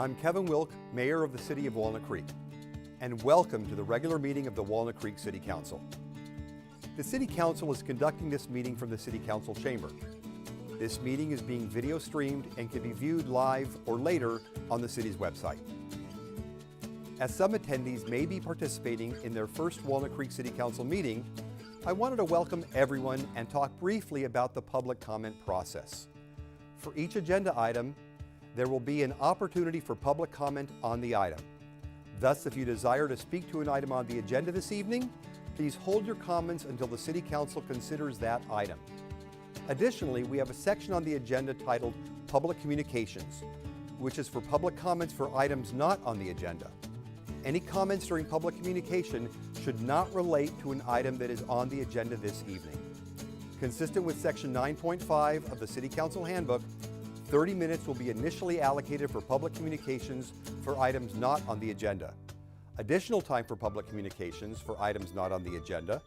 I'm Kevin Wilk, Mayor of the City of Walnut Creek, and welcome to the regular meeting of the Walnut Creek City Council. The City Council is conducting this meeting from the City Council chamber. This meeting is being video streamed and can be viewed live or later on the city's website. As some attendees may be participating in their first Walnut Creek City Council meeting, I wanted to welcome everyone and talk briefly about the public comment process. For each agenda item, there will be an opportunity for public comment on the item. Thus, if you desire to speak to an item on the agenda this evening, please hold your comments until the City Council considers that item. Additionally, we have a section on the agenda titled Public Communications, which is for public comments for items not on the agenda. Any comments during public communication should not relate to an item that is on the agenda this evening. Consistent with Section 9.5 of the City Council Handbook, 30 minutes will be initially allocated for public communications for items not on the agenda. Additional time for public communications for items not on the agenda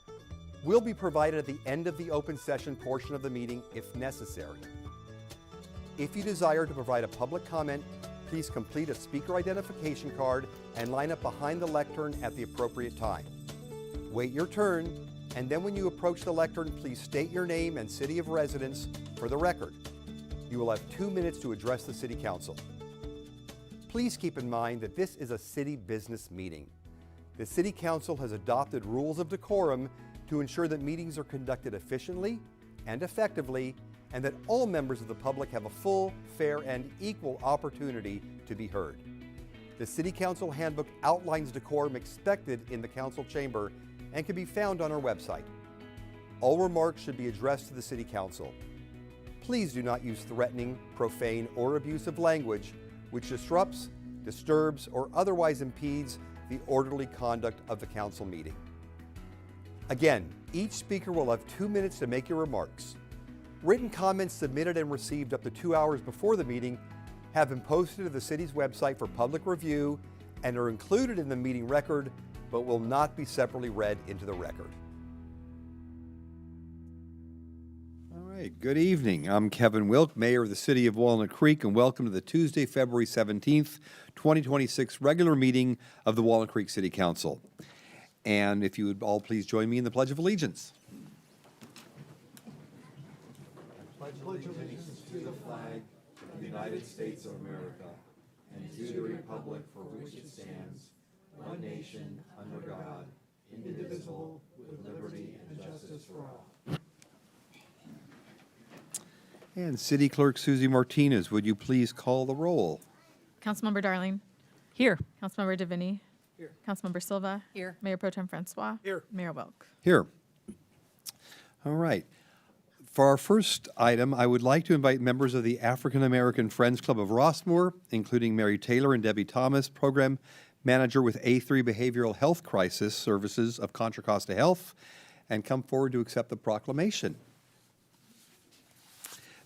will be provided at the end of the open session portion of the meeting if necessary. If you desire to provide a public comment, please complete a speaker identification card and line up behind the lectern at the appropriate time. Wait your turn, and then when you approach the lectern, please state your name and city of residence for the record. You will have 2 minutes to address the City Council. Please keep in mind that this is a city business meeting. The City Council has adopted rules of decorum to ensure that meetings are conducted efficiently and effectively, and that all members of the public have a full, fair, and equal opportunity to be heard. The City Council Handbook outlines decorum expected in the Council chamber and can be found on our website. All remarks should be addressed to the City Council. Please do not use threatening, profane, or abusive language which disrupts, disturbs, or otherwise impedes the orderly conduct of the Council meeting. Again, each speaker will have 2 minutes to make your remarks. Written comments submitted and received up to 2 hours before the meeting have been posted to the city's website for public review and are included in the meeting record, but will not be separately read into the record. All right, good evening. I'm Kevin Wilk, Mayor of the City of Walnut Creek, and welcome to the Tuesday, February 17th, 2026 regular meeting of the Walnut Creek City Council. And if you would all please join me in the Pledge of Allegiance. Pledge allegiance to the flag of the United States of America and to the republic for which it stands, one nation, under God, indivisible, with liberty and justice for all. And City Clerk Susie Martinez, would you please call the roll? Councilmember Darling. Here. Councilmember Davini. Here. Councilmember Silva. Here. Mayor Pro Tem Francois. Here. Mayor Wilk. Here. All right. For our first item, I would like to invite members of the African American Friends Club of Rossmore, including Mary Taylor and Debbie Thomas, Program Manager with A3 Behavioral Health Crisis Services of Contra Costa Health, and come forward to accept the proclamation.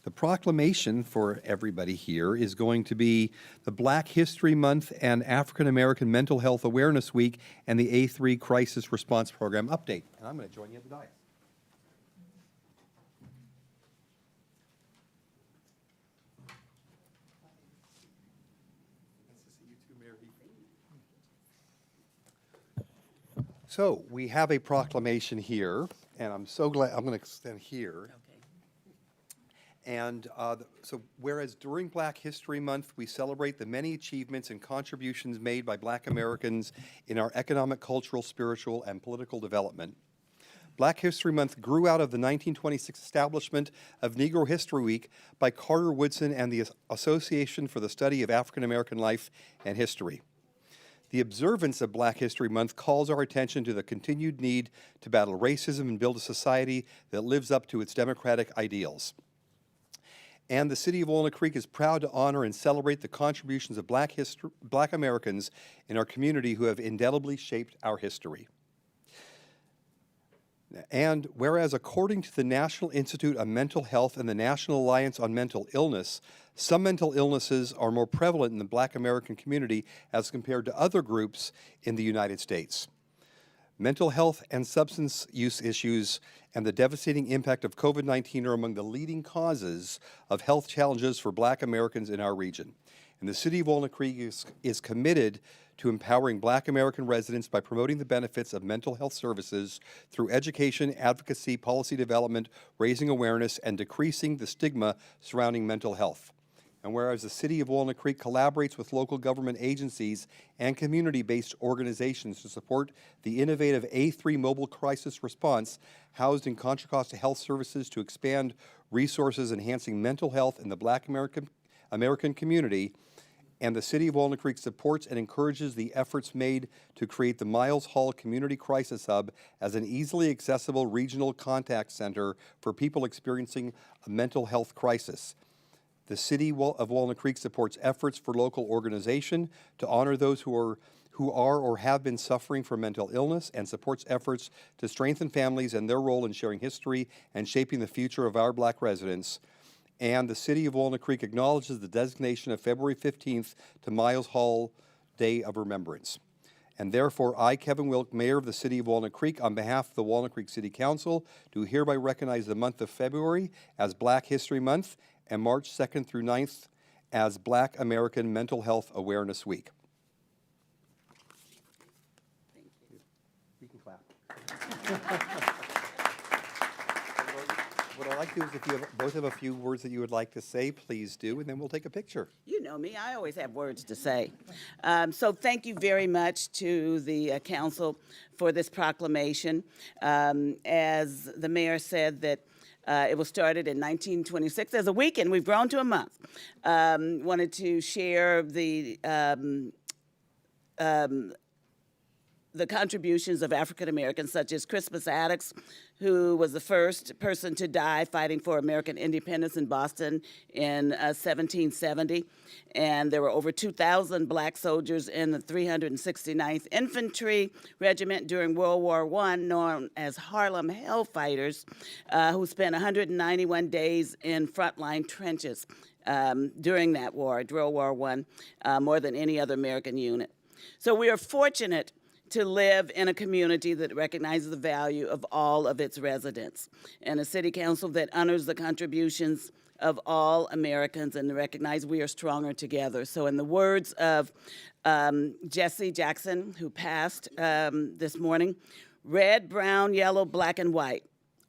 The proclamation for everybody here is going to be the Black History Month and African American Mental Health Awareness Week and the A3 Crisis Response Program update. And I'm going to join you at the dais. So we have a proclamation here, and I'm so glad, I'm going to stand here. And so whereas during Black History Month, we celebrate the many achievements and contributions made by Black Americans in our economic, cultural, spiritual, and political development, Black History Month grew out of the 1926 establishment of Negro History Week by Carter Woodson and the Association for the Study of African American Life and History. The observance of Black History Month calls our attention to the continued need to battle racism and build a society that lives up to its democratic ideals. And the City of Walnut Creek is proud to honor and celebrate the contributions of Black Americans in our community who have indelibly shaped our history. And whereas according to the National Institute of Mental Health and the National Alliance on Mental Illness, some mental illnesses are more prevalent in the Black American community as compared to other groups in the United States. Mental health and substance use issues and the devastating impact of COVID-19 are among the leading causes of health challenges for Black Americans in our region. and the City of Walnut Creek is committed to empowering Black American residents by promoting the benefits of mental health services through education, advocacy, policy development, raising awareness, and decreasing the stigma surrounding mental health. And whereas the City of Walnut Creek collaborates with local government agencies and community-based organizations to support the innovative A3 mobile crisis response housed in Contra Costa Health Services to expand resources enhancing mental health in the Black American community, and the City of Walnut Creek supports and encourages the efforts made to create the Miles Hall Community Crisis Hub as an easily accessible regional contact center for people experiencing a mental health crisis. The City of Walnut Creek supports efforts for local organization to honor those who are or have been suffering from mental illness, and supports efforts to strengthen families and their role in sharing history and shaping the future of our Black residents. And the City of Walnut Creek acknowledges the designation of February 15th to Miles Hall Day of Remembrance. And therefore, I, Kevin Wilk, Mayor of the City of Walnut Creek, on behalf of the Walnut Creek City Council, do hereby recognize the month of February as Black History Month and March 2nd through 9th as Black American Mental Health Awareness Week. Thank you. You can clap. What I'd like to do is, if you both have a few words that you would like to say, please do, and then we'll take a picture. You know me, I always have words to say. So thank you very much to the council for this proclamation. As the mayor said, that it was started in 1926 as a week, and we've grown to a month. Wanted to share the contributions of African Americans, such as Crispus Attucks, who was the first person to die fighting for American independence in Boston in 1770. And there were over 2,000 Black soldiers in the 369th Infantry Regiment during World War I, known as Harlem Hellfighters, who spent 191 days in frontline trenches during that war, World War I, more than any other American unit. So we are fortunate to live in a community that recognizes the value of all of its residents, and a city council that honors the contributions of all Americans and recognize we are stronger together. So in the words of Jesse Jackson, who passed this morning, red, brown, yellow, black, and white,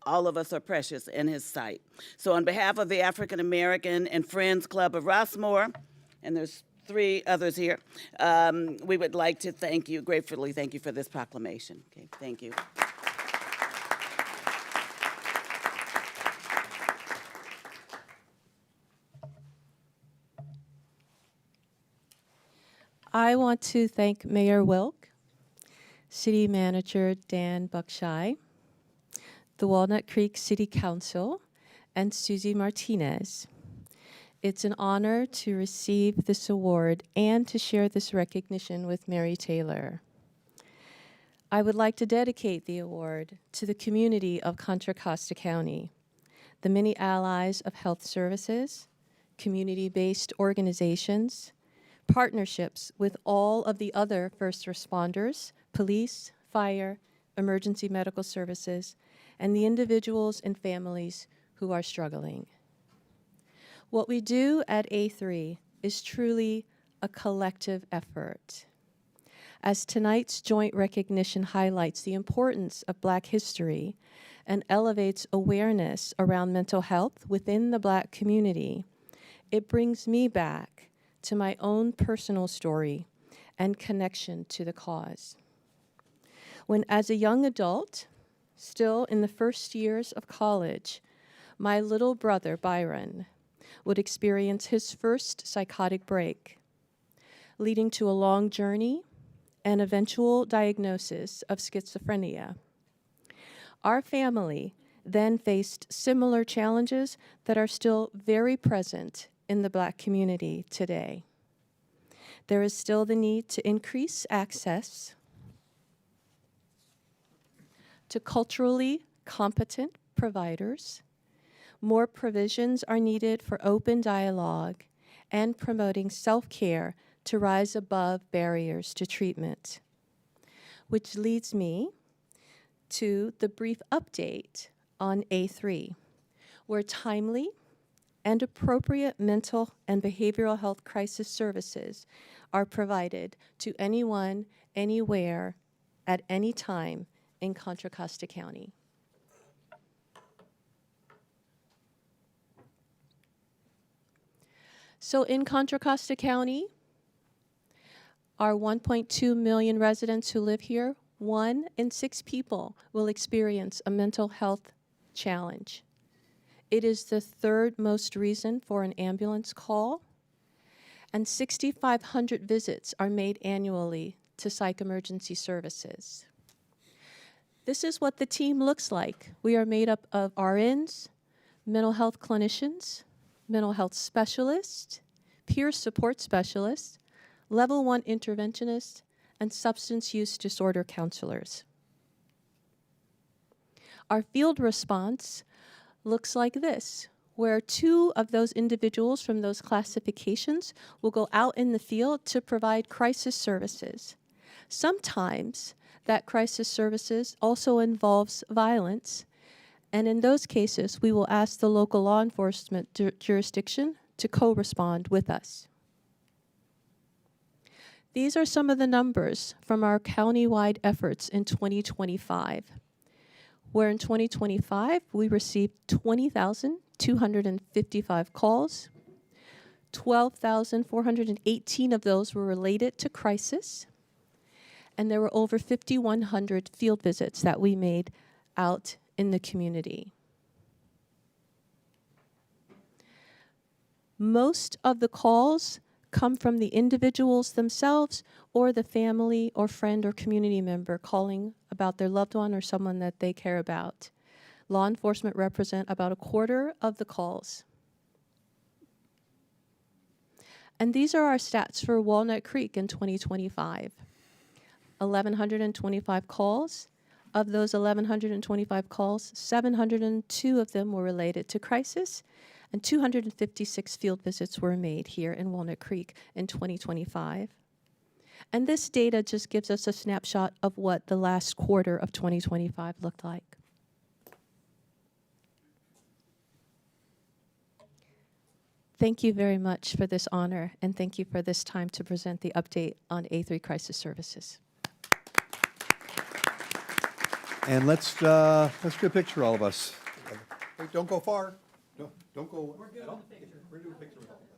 all of us are precious in his sight. So on behalf of the African American and Friends Club of Rossmore, and there's 3 others here, we would like to thank you, gratefully thank you for this proclamation. Okay, thank you. I want to thank Mayor Wilk, City Manager Dan Buckshire, the Walnut Creek City Council, and Susie Martinez. It's an honor to receive this award and to share this recognition with Mary Taylor. I would like to dedicate the award to the community of Contra Costa County, the many allies of health services, community-based organizations, partnerships with all of the other first responders, police, fire, emergency medical services, and the individuals and families who are struggling. What we do at A3 is truly a collective effort. As tonight's joint recognition highlights the importance of Black history and elevates awareness around mental health within the Black community, it brings me back to my own personal story and connection to the cause. When, as a young adult, still in the first years of college, my little brother, Byron, would experience his first psychotic break, leading to a long journey and eventual diagnosis of schizophrenia. Our family then faced similar challenges that are still very present in the Black community today. There is still the need to increase access to culturally competent providers. More provisions are needed for open dialogue and promoting self-care to rise above barriers to treatment. Which leads me to the brief update on A3, where timely and appropriate mental and behavioral health crisis services are provided to anyone, anywhere, at any time in Contra Costa County. So in Contra Costa County, our 1.2 million residents who live here, 1 in 6 people will experience a mental health challenge. It is the 3rd most reason for an ambulance call, and 6,500 visits are made annually to psych emergency services. This is what the team looks like. We are made up of RNs, mental health clinicians, mental health specialists, peer support specialists, level 1 interventionists, and substance use disorder counselors. Our field response looks like this, where 2 of those individuals from those classifications will go out in the field to provide crisis services. Sometimes that crisis services also involves violence, and in those cases, we will ask the local law enforcement jurisdiction to co-respond with us. These are some of the numbers from our county-wide efforts in 2025, where in 2025, we received 20,255 calls. 12,418 of those were related to crisis, and there were over 5,100 field visits that we made out in the community. Most of the calls come from the individuals themselves or the family or friend or community member calling about their loved one or someone that they care about. Law enforcement represent about a quarter of the calls. And these are our stats for Walnut Creek in 2025. 1,125 calls. Of those 1,125 calls, 702 of them were related to crisis, and 256 field visits were made here in Walnut Creek in 2025. And this data just gives us a snapshot of what the last quarter of 2025 looked like. Thank you very much for this honor, and thank you for this time to present the update on A3 Crisis Services. And let's do a picture, all of us. Wait, don't go far. Don't go. We're good. We're doing a picture with all of us.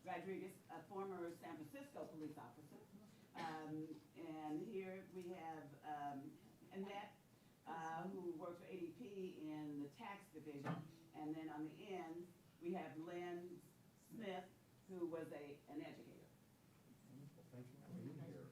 Rodriguez, a former San Francisco police officer. And here we have Annette, who works for ADP in the tax division. And then on the end, we have Lynn Smith, who was an educator. Thank you for being here.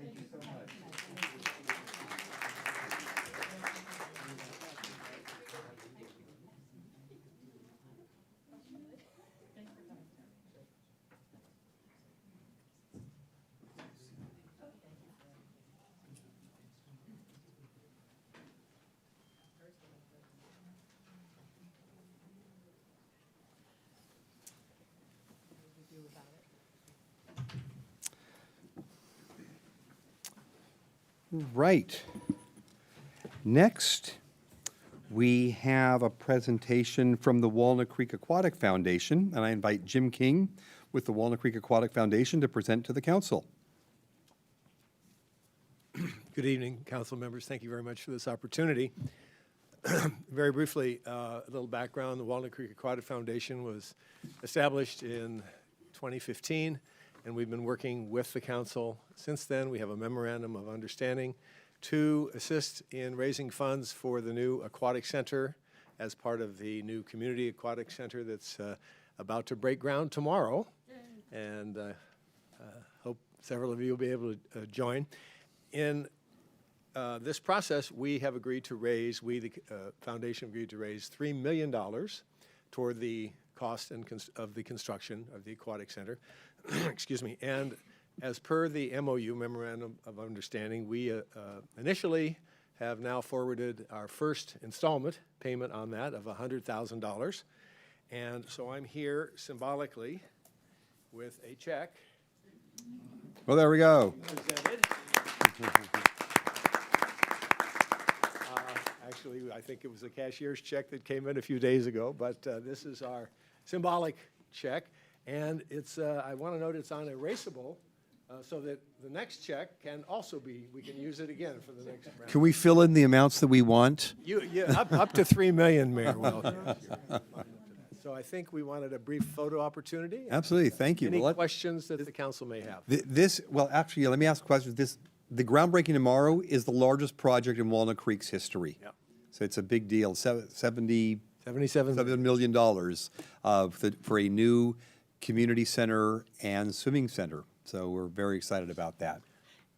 Thank you so much. Right. Next, we have a presentation from the Walnut Creek Aquatic Foundation, and I invite Jim King, with the Walnut Creek Aquatic Foundation to present to the council. Good evening, council members. Thank you very much for this opportunity. Very briefly, a little background. The Walnut Creek Aquatic Foundation was established in 2015, and we've been working with the council since then. We have a memorandum of understanding to assist in raising funds for the new aquatic center as part of the new community aquatic center that's about to break ground tomorrow. And hope several of you will be able to join. In this process, we have agreed to raise, the foundation agreed to raise $3 million toward the cost of the construction of the aquatic center. Excuse me. And as per the MOU, Memorandum of Understanding, we initially have now forwarded our first installment payment on that of $100,000. And so I'm here symbolically with a check Well, there we go. presented. Actually, I think it was a cashier's check that came in a few days ago, but this is our symbolic check. And it's, I want to note it's unerasable, so that the next check can also be, we can use it again for the next round. Can we fill in the amounts that we want? Up to 3 million, Mayor Welk. So I think we wanted a brief photo opportunity. Absolutely, thank you. Any Well, questions that the council may have? well, actually, let me ask a question. The groundbreaking tomorrow is the largest project in Walnut Creek's history. Yep. So it's a big deal, $77 million for a new community center and swimming center. So we're very excited about that.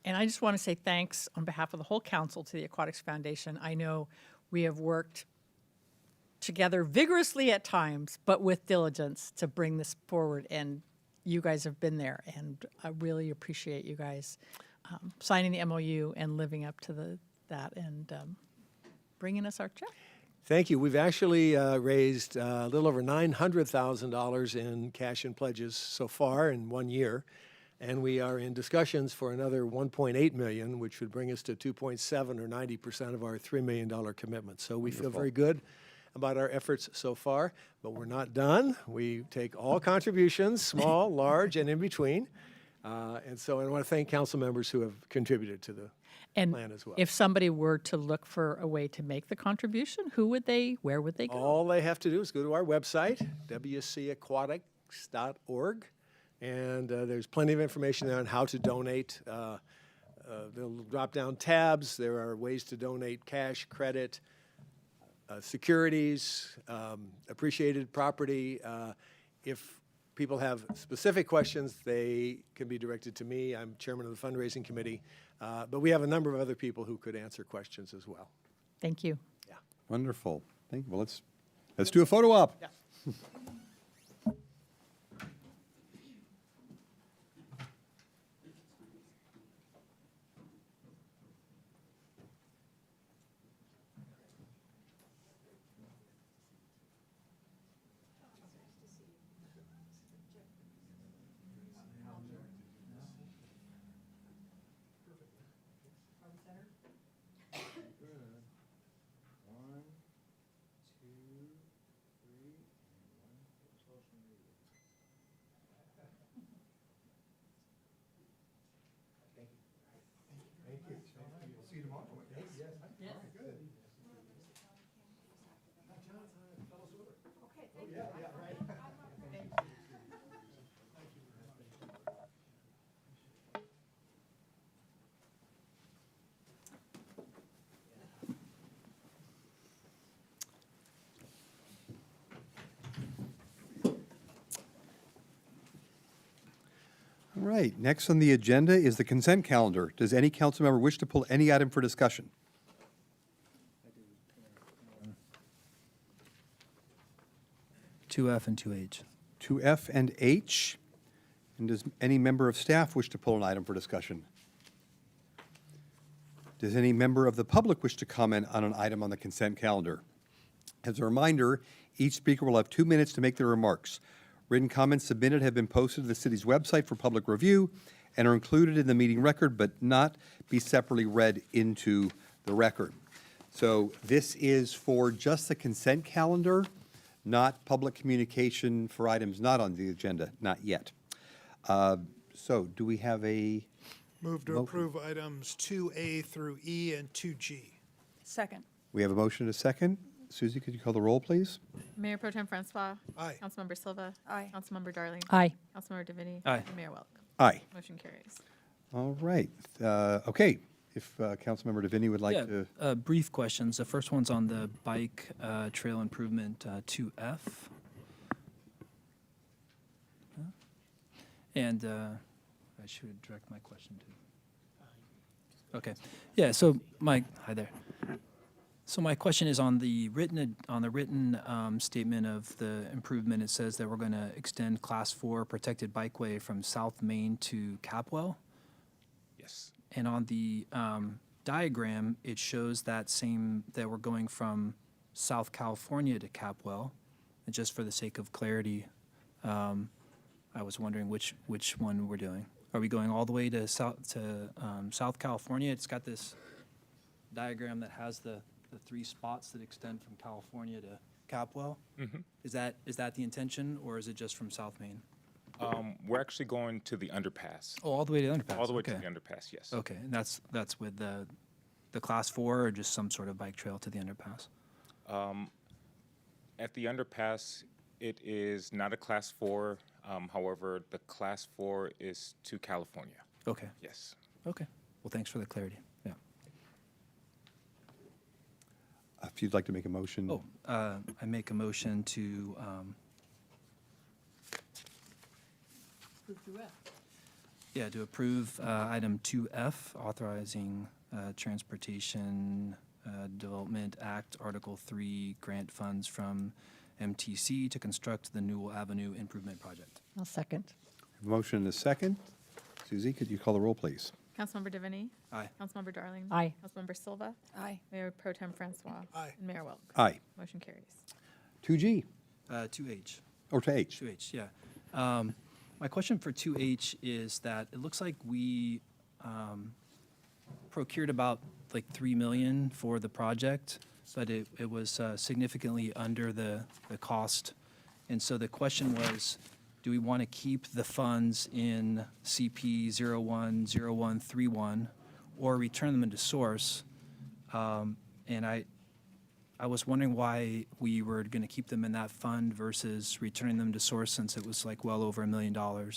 And I just want to say thanks on behalf of the whole council to the Aquatics Foundation. I know we have worked together vigorously at times, but with diligence to bring this forward. And you guys have been there, and I really appreciate you guys signing the MOU and living up to that and bringing us our check. Thank you. We've actually raised a little over $900,000 in cash and pledges so far in 1 year. And we are in discussions for another $1.8 million, which would bring us to 2.7 or 90% of our $3 million commitment. So we feel very good about our efforts so far, but we're not done. We take all contributions, small, large, and in between. And so I want to thank council members who have contributed to the plan as well. If somebody were to look for a way to make the contribution, where would they go? All they have to do is go to our website, wcaquatics.org, and there's plenty of information there on how to donate. They'll drop down tabs. There are ways to donate cash, credit, securities, appreciated property. If people have specific questions, they can be directed to me. I'm chairman of the fundraising committee. But we have a number of other people who could answer questions as well. Thank you. Yeah. Wonderful. Thank you. Well, let's do a photo op. Yeah. All right, next on the agenda is the consent calendar. Does any council member wish to pull any item for discussion? Two F and 2H. 2F and H. And does any member of staff wish to pull an item for discussion? Does any member of the public wish to comment on an item on the consent calendar? As a reminder, each speaker will have 2 minutes to make their remarks. Written comments submitted have been posted to the city's website for public review and are included in the meeting record, but not be separately read into the record. So this is for just the consent calendar, not public communication for items not on the agenda, not yet. So do we have a, Move to Motion. approve items 2A through E and 2G. Second. we have a motion and a second. Susie, could you call the roll, please? Mayor Pro Tem Francois. Aye. Councilmember Silva. Aye. Councilmember Darling. Aye. Councilmember DeVinny. Aye. And Mayor Welk. Aye. Motion carries. All right. Okay. If Councilmember DeVinny would like to. Brief questions. The first one's on the bike trail improvement 2F. And I should direct my question to. Okay. Yeah. So hi there. So my question is on the written statement of the improvement. It says that we're going to extend Class 4 protected bikeway from South Main to Capwell. Yes. And on the diagram, it shows that we're going from South California to Capwell. And just for the sake of clarity, I was wondering which one we're doing. Are we going all the way to South California? It's got this diagram that has the 3 spots that extend from California to Capwell. Mm-hmm. Is that the intention, or is it just from South Main? We're actually going to the underpass. Oh, all the way to the underpass. All the way okay. to the underpass, yes. Okay, and that's with the Class 4 or just some sort of bike trail to the underpass? At the underpass, it is not a Class 4. However, the Class 4 is to California. Okay. Yes. Okay. Well, thanks for the clarity. Yeah. If you'd like to make a motion. Oh, I make a motion to. Yeah, to approve item 2F, authorizing Transportation Development Act, Article 3, grant funds from MTC to construct the Newell Avenue Improvement Project. I'll second. A motion and a second. Susie, could you call the roll, please? Councilmember DeVinny. Aye. Councilmember Darling. Aye. Councilmember Silva. Aye. Mayor Pro Tem Francois. Aye. And Mayor Welk. Aye. Motion carries. 2G 2H. or to H? 2H, yeah. My question for 2H is that it looks like we procured about like $3 million for the project, but it was significantly under the cost. And so the question was, do we want to keep the funds in CP 010131 or return them into source? And I was wondering why we were going to keep them in that fund versus returning them to source, since it was like well over $1 million.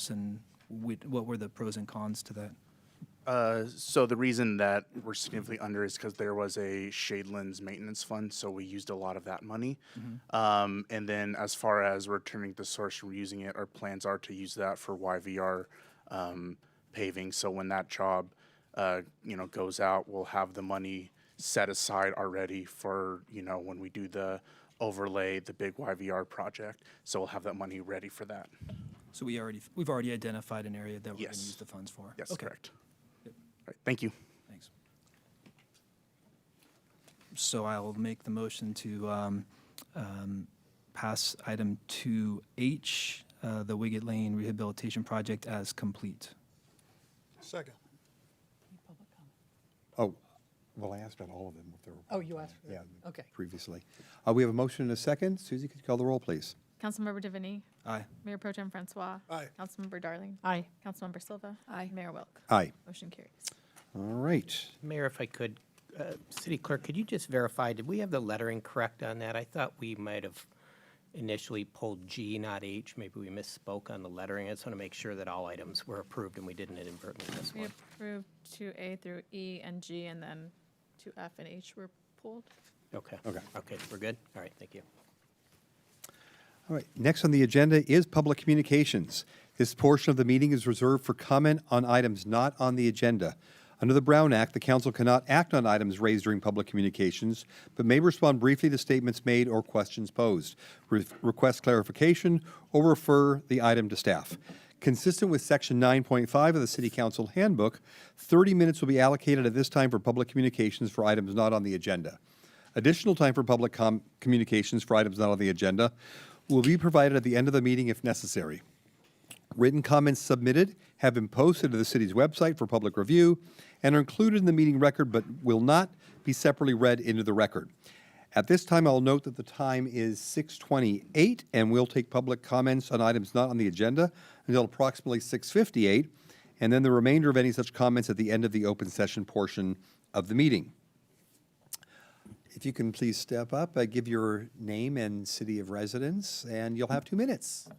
And what were the pros and cons to that? So the reason that we're significantly under is because there was a Shadelands maintenance fund, so we used a lot of that money. And then as far as returning to source and reusing it, our plans are to use that for YVR paving. So when that job, goes out, we'll have the money set aside already for, when we do the overlay, the big YVR project. So we'll have that money ready for that. So we've already identified an area that we're going to Yes. use the funds for. Yes, Okay. correct. All right, thank you. Thanks. So I will make the motion to pass item 2H, the Wiggett Lane Rehabilitation Project, as complete. Second. Oh, well, I asked about all of them. If they were, Oh, you asked for yeah, that? Okay. previously. We have a motion and a second. Susie, could you call the roll, please? Councilmember DeVinny. Aye. Mayor Pro Tem Francois. Aye. Councilmember Darling. Aye. Councilmember Silva. Aye. Mayor Welk. Aye. Motion carries. All right. Mayor, if I could, City Clerk, could you just verify, did we have the lettering correct on that? I thought we might have initially pulled G, not H. Maybe we misspoke on the lettering. I just want to make sure that all items were approved and we didn't inadvertently miss We one. approved 2A through E and G, and then 2F and H were pulled. Okay. Okay. Okay, we're good? All right, thank you. All right. Next on the agenda is public communications. This portion of the meeting is reserved for comment on items not on the agenda. Under the Brown Act, the council cannot act on items raised during public communications, but may respond briefly to statements made or questions posed, request clarification, or refer the item to staff. Consistent with Section 9.5 of the City Council Handbook, 30 minutes will be allocated at this time for public communications for items not on the agenda. Additional time for public communications for items not on the agenda will be provided at the end of the meeting if necessary. Written comments submitted have been posted to the city's website for public review and are included in the meeting record but will not be separately read into the record. At this time, I'll note that the time is 6:28, and we'll take public comments on items not on the agenda until approximately 6:58, and then the remainder of any such comments at the end of the open session portion of the meeting. If you can please step up, give your name and city of residence, and you'll have 2 minutes.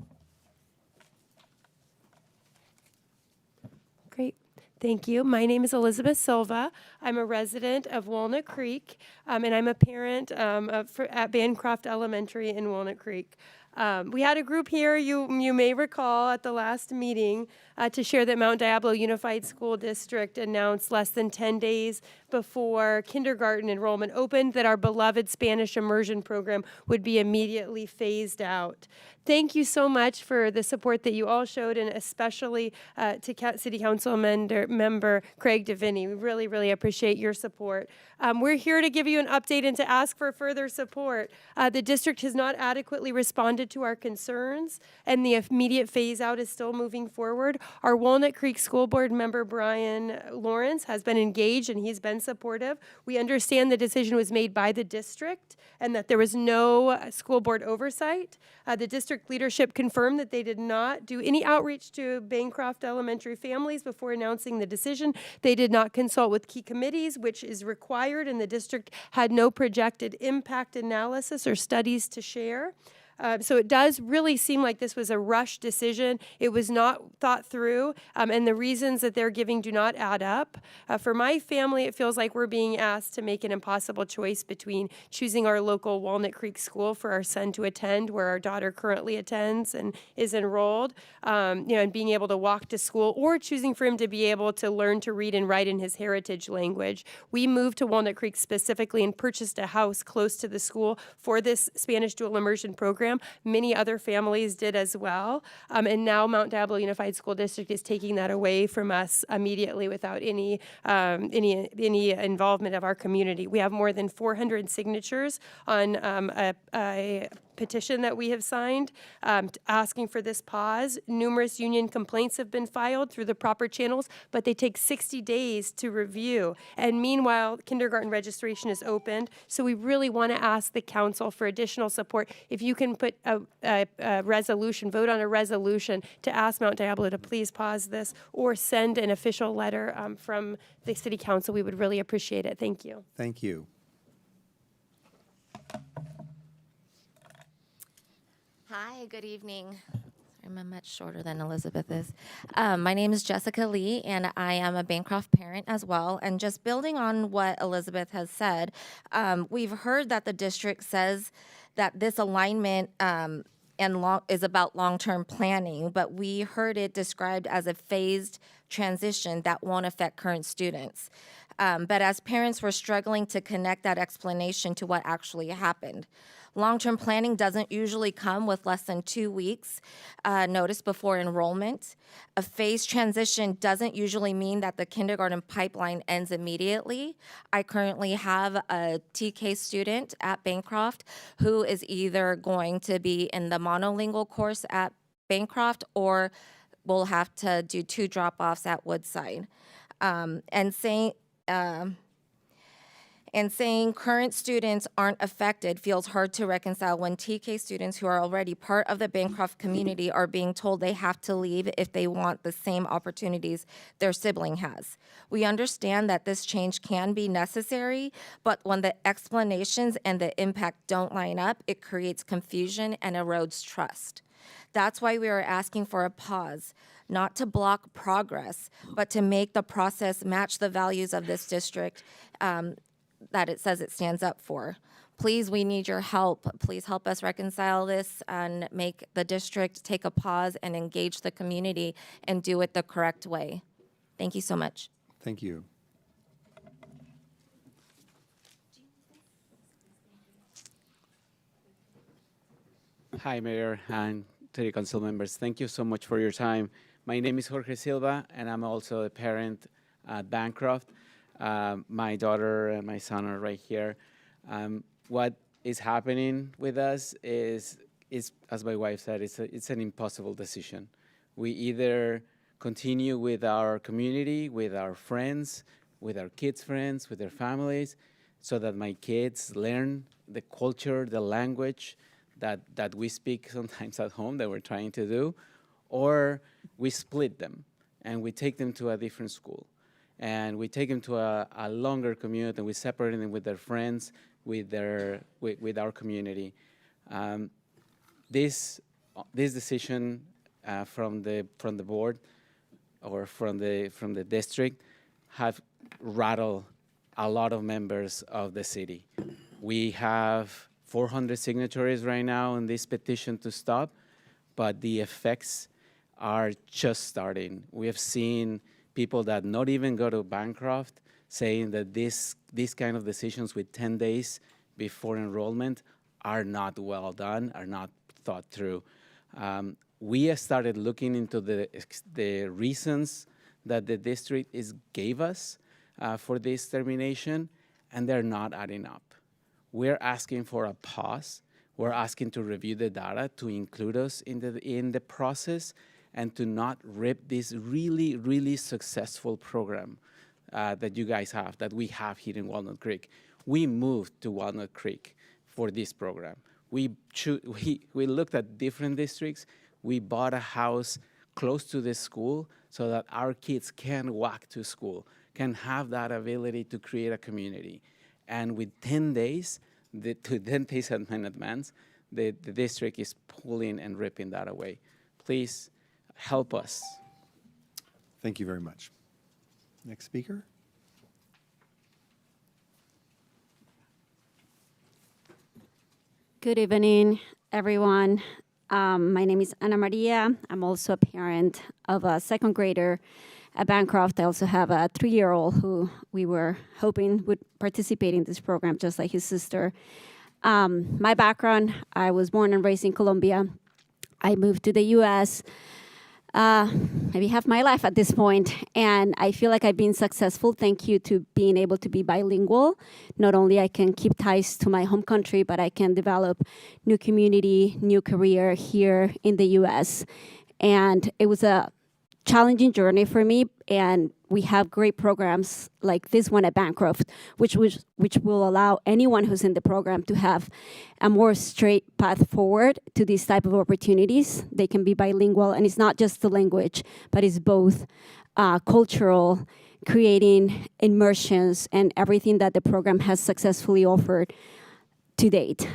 Great. Thank you. My name is Elizabeth Silva. I'm a resident of Walnut Creek, and I'm a parent at Bancroft Elementary in Walnut Creek. We had a group here, you may recall, at the last meeting to share that Mount Diablo Unified School District announced less than 10 days before kindergarten enrollment opened that our beloved Spanish immersion program would be immediately phased out. Thank you so much for the support that you all showed, and especially to City Council member Craig DeVinny. We really, really appreciate your support. We're here to give you an update and to ask for further support. The district has not adequately responded to our concerns, and the immediate phase out is still moving forward. Our Walnut Creek School Board member Brian Lawrence has been engaged, and he's been supportive. We understand the decision was made by the district and that there was no school board oversight. The district leadership confirmed that they did not do any outreach to Bancroft Elementary families before announcing the decision. They did not consult with key committees, which is required, and the district had no projected impact analysis or studies to share. So it does really seem like this was a rushed decision. It was not thought through, and the reasons that they're giving do not add up. For my family, it feels like we're being asked to make an impossible choice between choosing our local Walnut Creek school for our son to attend, where our daughter currently attends and is enrolled, and being able to walk to school, or choosing for him to be able to learn to read and write in his heritage language. We moved to Walnut Creek specifically and purchased a house close to the school for this Spanish dual immersion program. Many other families did as well. And now Mount Diablo Unified School District is taking that away from us immediately without any involvement of our community. We have more than 400 signatures on a petition that we have signed asking for this pause. Numerous union complaints have been filed through the proper channels, but they take 60 days to review. And meanwhile, kindergarten registration is opened. So we really want to ask the council for additional support. If you can put a resolution, vote on a resolution to ask Mount Diablo to please pause this, or send an official letter from the city council, we would really appreciate it. Thank you. Thank you. Hi, good evening. I'm much shorter than Elizabeth is. My name is Jessica Lee, and I am a Bancroft parent as well. And just building on what Elizabeth has said, we've heard that the district says that this alignment is about long-term planning, but we heard it described as a phased transition that won't affect current students. But as parents, we're struggling to connect that explanation to what actually happened. Long-term planning doesn't usually come with less than 2 weeks notice before enrollment. A phased transition doesn't usually mean that the kindergarten pipeline ends immediately. I currently have a TK student at Bancroft who is either going to be in the monolingual course at Bancroft, or will have to do 2 drop-offs at Woodside. And saying current students aren't affected feels hard to reconcile when TK students who are already part of the Bancroft community are being told they have to leave if they want the same opportunities their sibling has. We understand that this change can be necessary, but when the explanations and the impact don't line up, it creates confusion and erodes trust. That's why we are asking for a pause, not to block progress, but to make the process match the values of this district that it says it stands up for. Please, we need your help. Please help us reconcile this and make the district take a pause and engage the community and do it the correct way. Thank you so much. Thank you. Hi, Mayor and City Council members. Thank you so much for your time. My name is Jorge Silva, and I'm also a parent at Bancroft. My daughter and my son are right here. What is happening with us is as my wife said, it's an impossible decision. We either continue with our community, with our friends, with our kids' friends, with their families, so that my kids learn the culture, the language that we speak sometimes at home that we're trying to do, or we split them and we take them to a different school. And we take them to a longer commute, and we separate them with their friends, with our community. This decision from the board or from the district have rattled a lot of members of the city. We have 400 signatories right now on this petition to stop, but the effects are just starting. We have seen people that not even go to Bancroft saying that these kind of decisions with 10 days before enrollment are not well done, are not thought through. We have started looking into the reasons that the district gave us for this termination, and they're not adding up. We're asking for a pause. We're asking to review the data, to include us in the process, and to not rip this really, really successful program that you guys have, that we have here in Walnut Creek. We moved to Walnut Creek for this program. We looked at different districts. We bought a house close to the school so that our kids can walk to school, can have that ability to create a community. And with 10 days, 10 days in advance, the district is pulling and ripping that away. Please help us. Thank you very much. Next speaker. Good evening, everyone. My name is Ana Maria. I'm also a parent of a second grader at Bancroft. I also have a 3-year-old who we were hoping would participate in this program, just like his sister. My background, I was born and raised in Colombia. I moved to the U.S. Maybe half my life at this point, and I feel like I've been successful thank you to being able to be bilingual. Not only I can keep ties to my home country, but I can develop new community, new career here in the U.S. And it was a challenging journey for me, and we have great programs like this one at Bancroft, which will allow anyone who's in the program to have a more straight path forward to these type of opportunities. They can be bilingual, and it's not just the language, but it's both cultural, creating immersions, and everything that the program has successfully offered to date.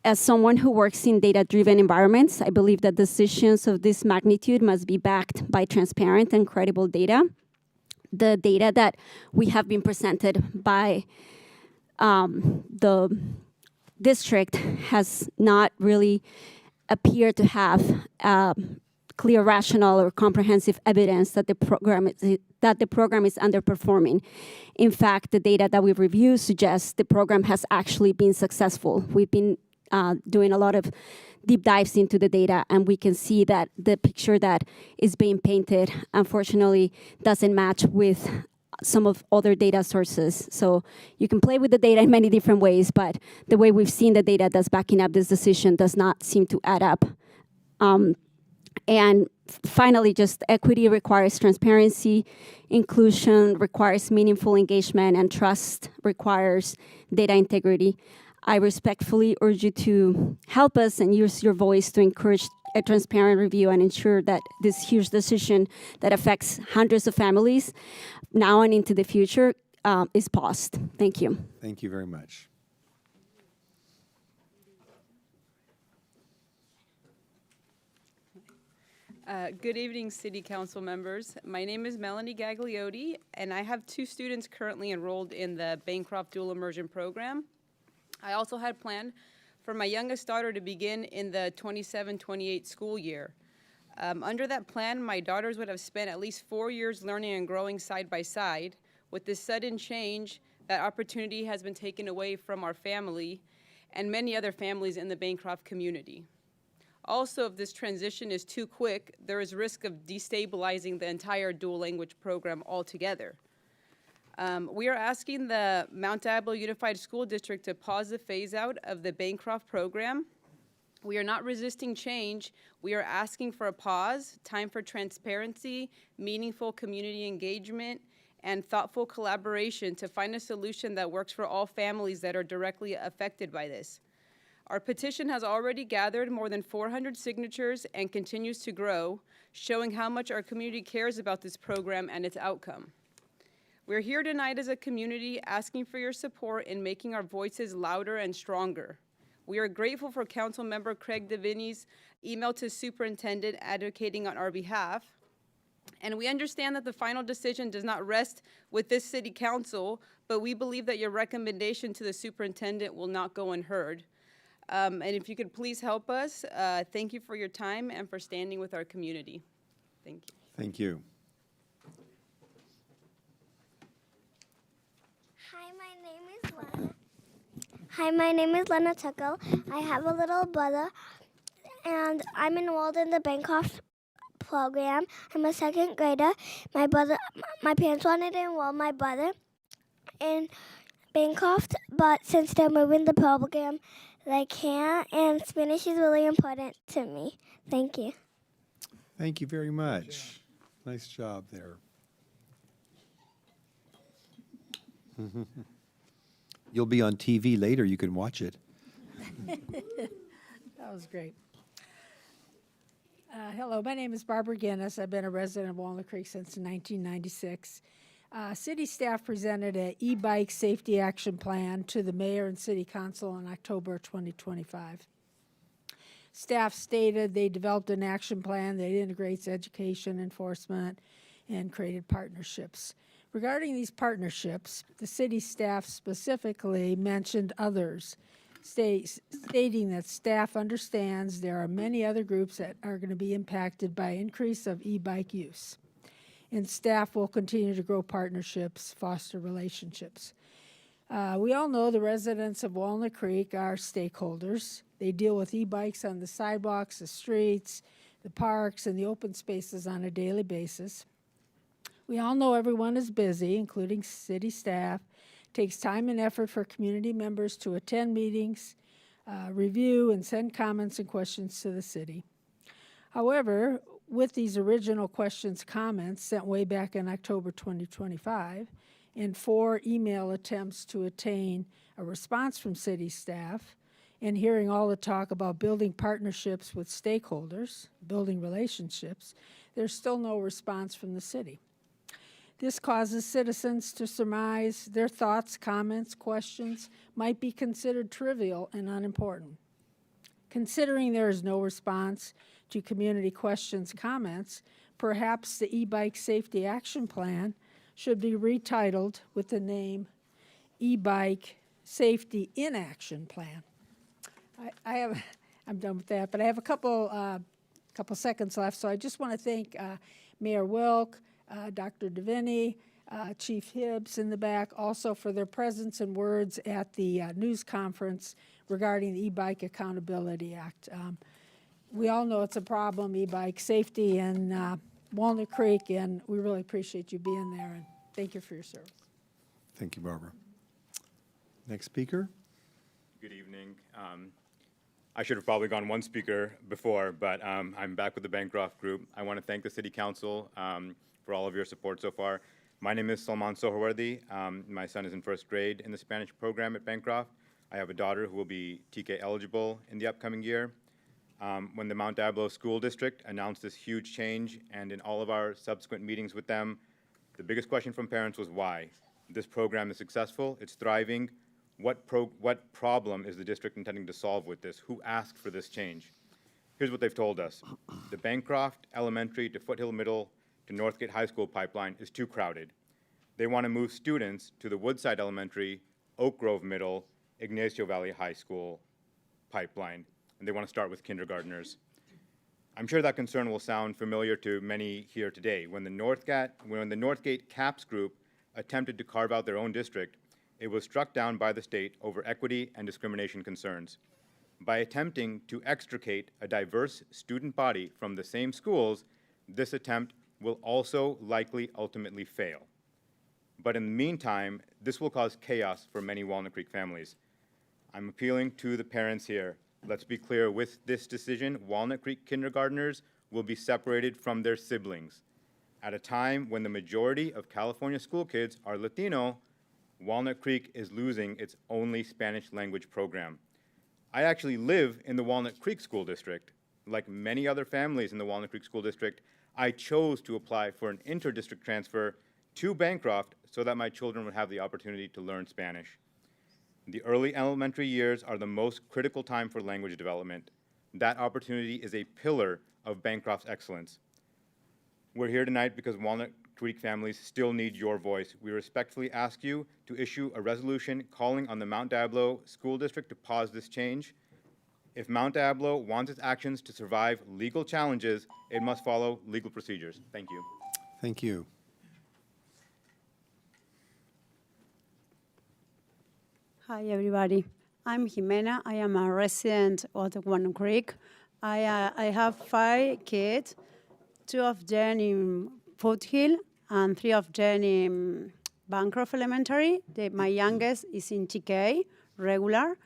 As someone who works in data-driven environments, I believe that decisions of this magnitude must be backed by transparent and credible data. The data that we have been presented by the district has not really appeared to have clear, rational, or comprehensive evidence that the program is underperforming. In fact, the data that we've reviewed suggests the program has actually been successful. We've been doing a lot of deep dives into the data, and we can see that the picture that is being painted, unfortunately, doesn't match with some of other data sources. So you can play with the data in many different ways, but the way we've seen the data that's backing up this decision does not seem to add up. And finally, just equity requires transparency, inclusion requires meaningful engagement, and trust requires data integrity. I respectfully urge you to help us and use your voice to encourage a transparent review and ensure that this huge decision that affects hundreds of families now and into the future is paused. Thank you. Thank you very much. Good evening, City Council members. My name is Melanie Gagliotti, and I have 2 students currently enrolled in the Bancroft Dual Immersion Program. I also had planned for my youngest daughter to begin in the 27-28 school year. Under that plan, my daughters would have spent at least 4 years learning and growing side by side. With this sudden change, that opportunity has been taken away from our family and many other families in the Bancroft community. Also, if this transition is too quick, there is risk of destabilizing the entire dual language program altogether. We are asking the Mount Diablo Unified School District to pause the phase out of the Bancroft program. We are not resisting change. We are asking for a pause, time for transparency, meaningful community engagement, and thoughtful collaboration to find a solution that works for all families that are directly affected by this. Our petition has already gathered more than 400 signatures and continues to grow, showing how much our community cares about this program and its outcome. We're here tonight as a community asking for your support in making our voices louder and stronger. We are grateful for Councilmember Craig Deviney's email to Superintendent advocating on our behalf. And we understand that the final decision does not rest with this City Council, but we believe that your recommendation to the Superintendent will not go unheard. And if you could please help us, thank you for your time and for standing with our community. Thank you. Thank you. Hi, my name is Lena Tucko. I have a little brother, and I'm enrolled in the Bancroft program. I'm a second grader. My parents wanted to enroll my brother in Bancroft, but since they're moving the program, they can't, and Spanish is really important to me. Thank you. Thank you very much. Nice job there. You'll be on TV later. You can watch it. That was great. Hello, my name is Barbara Guinness. I've been a resident of Walnut Creek since 1996. City staff presented an e-bike safety action plan to the mayor and city council in October 2025. Staff stated they developed an action plan that integrates education, enforcement, and created partnerships. Regarding these partnerships, the city staff specifically mentioned others, stating that staff understands there are many other groups that are going to be impacted by increase of e-bike use. And staff will continue to grow partnerships, foster relationships. We all know the residents of Walnut Creek are stakeholders. They deal with e-bikes on the sidewalks, the streets, the parks, and the open spaces on a daily basis. We all know everyone is busy, including city staff. It takes time and effort for community members to attend meetings, review, and send comments and questions to the city. However, with these original questions, comments sent way back in October 2025, and 4 email attempts to attain a response from city staff, and hearing all the talk about building partnerships with stakeholders, building relationships, there's still no response from the city. This causes citizens to surmise their thoughts, comments, questions might be considered trivial and unimportant. Considering there is no response to community questions, comments, perhaps the e-bike safety action plan should be retitled with the name e-bike safety in action plan. I'm done with that, but I have a couple seconds left, so I just want to thank Mayor Wilk, Dr. Deviney, Chief Hibbs in the back, also for their presence and words at the news conference regarding the E-Bike Accountability Act. We all know it's a problem, e-bike safety in Walnut Creek, and we really appreciate you being there, and thank you for your service. Thank you, Barbara. Next speaker. Good evening. I should have probably gone one speaker before, but I'm back with the Bancroft Group. I want to thank the City Council for all of your support so far. My name is Salman Sohrawardy. My son is in first grade in the Spanish program at Bancroft. I have a daughter who will be TK eligible in the upcoming year. When the Mount Diablo School District announced this huge change, and in all of our subsequent meetings with them, the biggest question from parents was why. This program is successful, it's thriving. What problem is the district intending to solve with this? Who asked for this change? Here's what they've told us. The Bancroft Elementary to Foothill Middle to Northgate High School pipeline is too crowded. They want to move students to the Woodside Elementary, Oak Grove Middle, Ignacio Valley High School pipeline, and they want to start with kindergartners. I'm sure that concern will sound familiar to many here today. When the Northgate CAPS group attempted to carve out their own district, it was struck down by the state over equity and discrimination concerns. By attempting to extricate a diverse student body from the same schools, this attempt will also likely ultimately fail. But in the meantime, this will cause chaos for many Walnut Creek families. I'm appealing to the parents here. Let's be clear, with this decision, Walnut Creek kindergartners will be separated from their siblings. At a time when the majority of California school kids are Latino, Walnut Creek is losing its only Spanish language program. I actually live in the Walnut Creek School District. Like many other families in the Walnut Creek School District, I chose to apply for an inter-district transfer to Bancroft so that my children would have the opportunity to learn Spanish. The early elementary years are the most critical time for language development. That opportunity is a pillar of Bancroft's excellence. We're here tonight because Walnut Creek families still need your voice. We respectfully ask you to issue a resolution calling on the Mount Diablo School District to pause this change. If Mount Diablo wants its actions to survive legal challenges, it must follow legal procedures. Thank you. Thank you. Hi, everybody. I'm Jimena. I am a resident of the Walnut Creek. I have 5 kids, 2 of them in Foothill and 3 of them in Bancroft Elementary. My youngest is in TK, regular.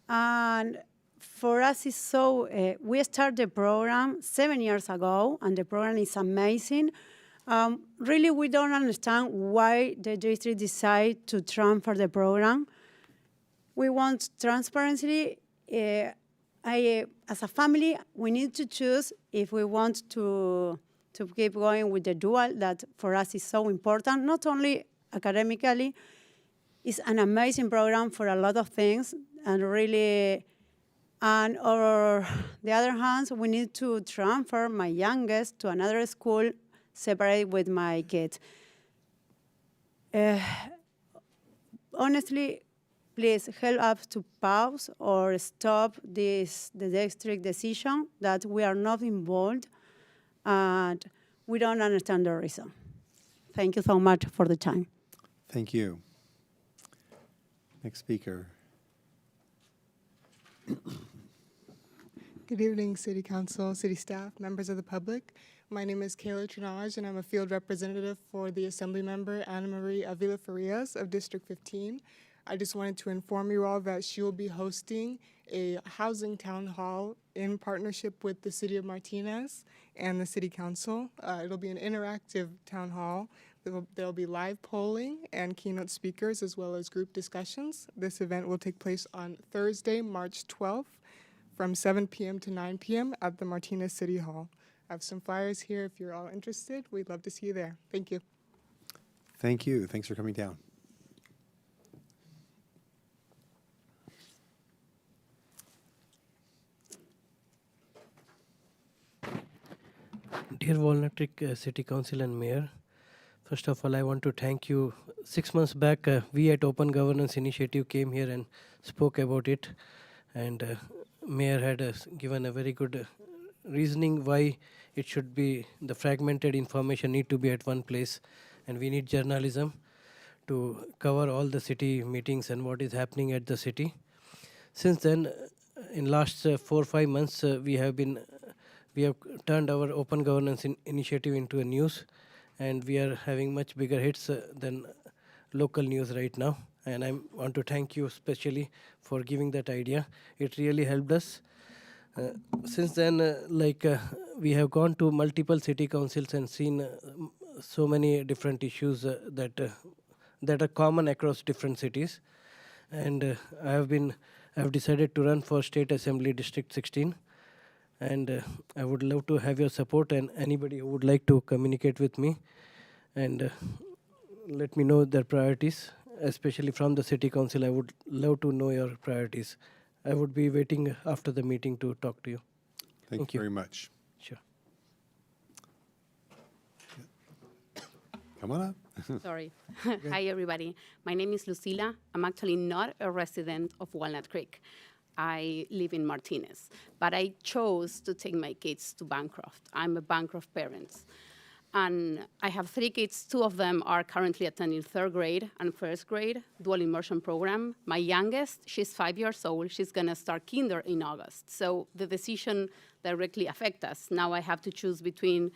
And for us, it's so, we started the program 7 years ago, and the program is amazing. Really, we don't understand why the district decided to transfer the program. We want transparency. As a family, we need to choose if we want to keep going with the dual, that for us is so important, not only academically. It's an amazing program for a lot of things, and really, and on the other hand, we need to transfer my youngest to another school, separate with my kids. Honestly, please help us to pause or stop the district decision that we are not involved and we don't understand the reason. Thank you so much for the time. Thank you. Next speaker. Good evening, City Council, City staff, members of the public. My name is Kayla Trinage, and I'm a field representative for the Assembly Member Ana Maria Avila Farias of District 15. I just wanted to inform you all that she will be hosting a housing town hall in partnership with the City of Martinez and the City Council. It'll be an interactive town hall. There'll be live polling and keynote speakers as well as group discussions. This event will take place on Thursday, March 12th from 7 p.m. to 9 p.m. at the Martinez City Hall. I have some flyers here if you're all interested. We'd love to see you there. Thank you. Thank you. Thanks for coming down. Dear Walnut Creek City Council and Mayor, first of all, I want to thank you. 6 months back, we at Open Governance Initiative came here and spoke about it, and Mayor had given a very good reasoning why it should be, the fragmented information need to be at one place, and we need journalism to cover all the city meetings and what is happening at the city. Since then, in last 4 or 5 months, we have turned our Open Governance Initiative into a news, and we are having much bigger hits than local news right now. And I want to thank you especially for giving that idea. It really helped us. Since then, we have gone to multiple city councils and seen so many different issues that are common across different cities. And I have decided to run for State Assembly District 16. And I would love to have your support, and anybody who would like to communicate with me and let me know their priorities, especially from the City Council. I would love to know your priorities. I would be waiting after the meeting to talk to you. Thank you very much. Sure. Come on up. Sorry. Hi, everybody. My name is Lucila. I'm actually not a resident of Walnut Creek. I live in Martinez, but I chose to take my kids to Bancroft. I'm a Bancroft parent. And I have 3 kids. 2 of them are currently attending 3rd grade and 1st grade dual immersion program. My youngest, she's 5 years old. She's going to start kinder in August. So the decision directly affects us. Now I have to choose between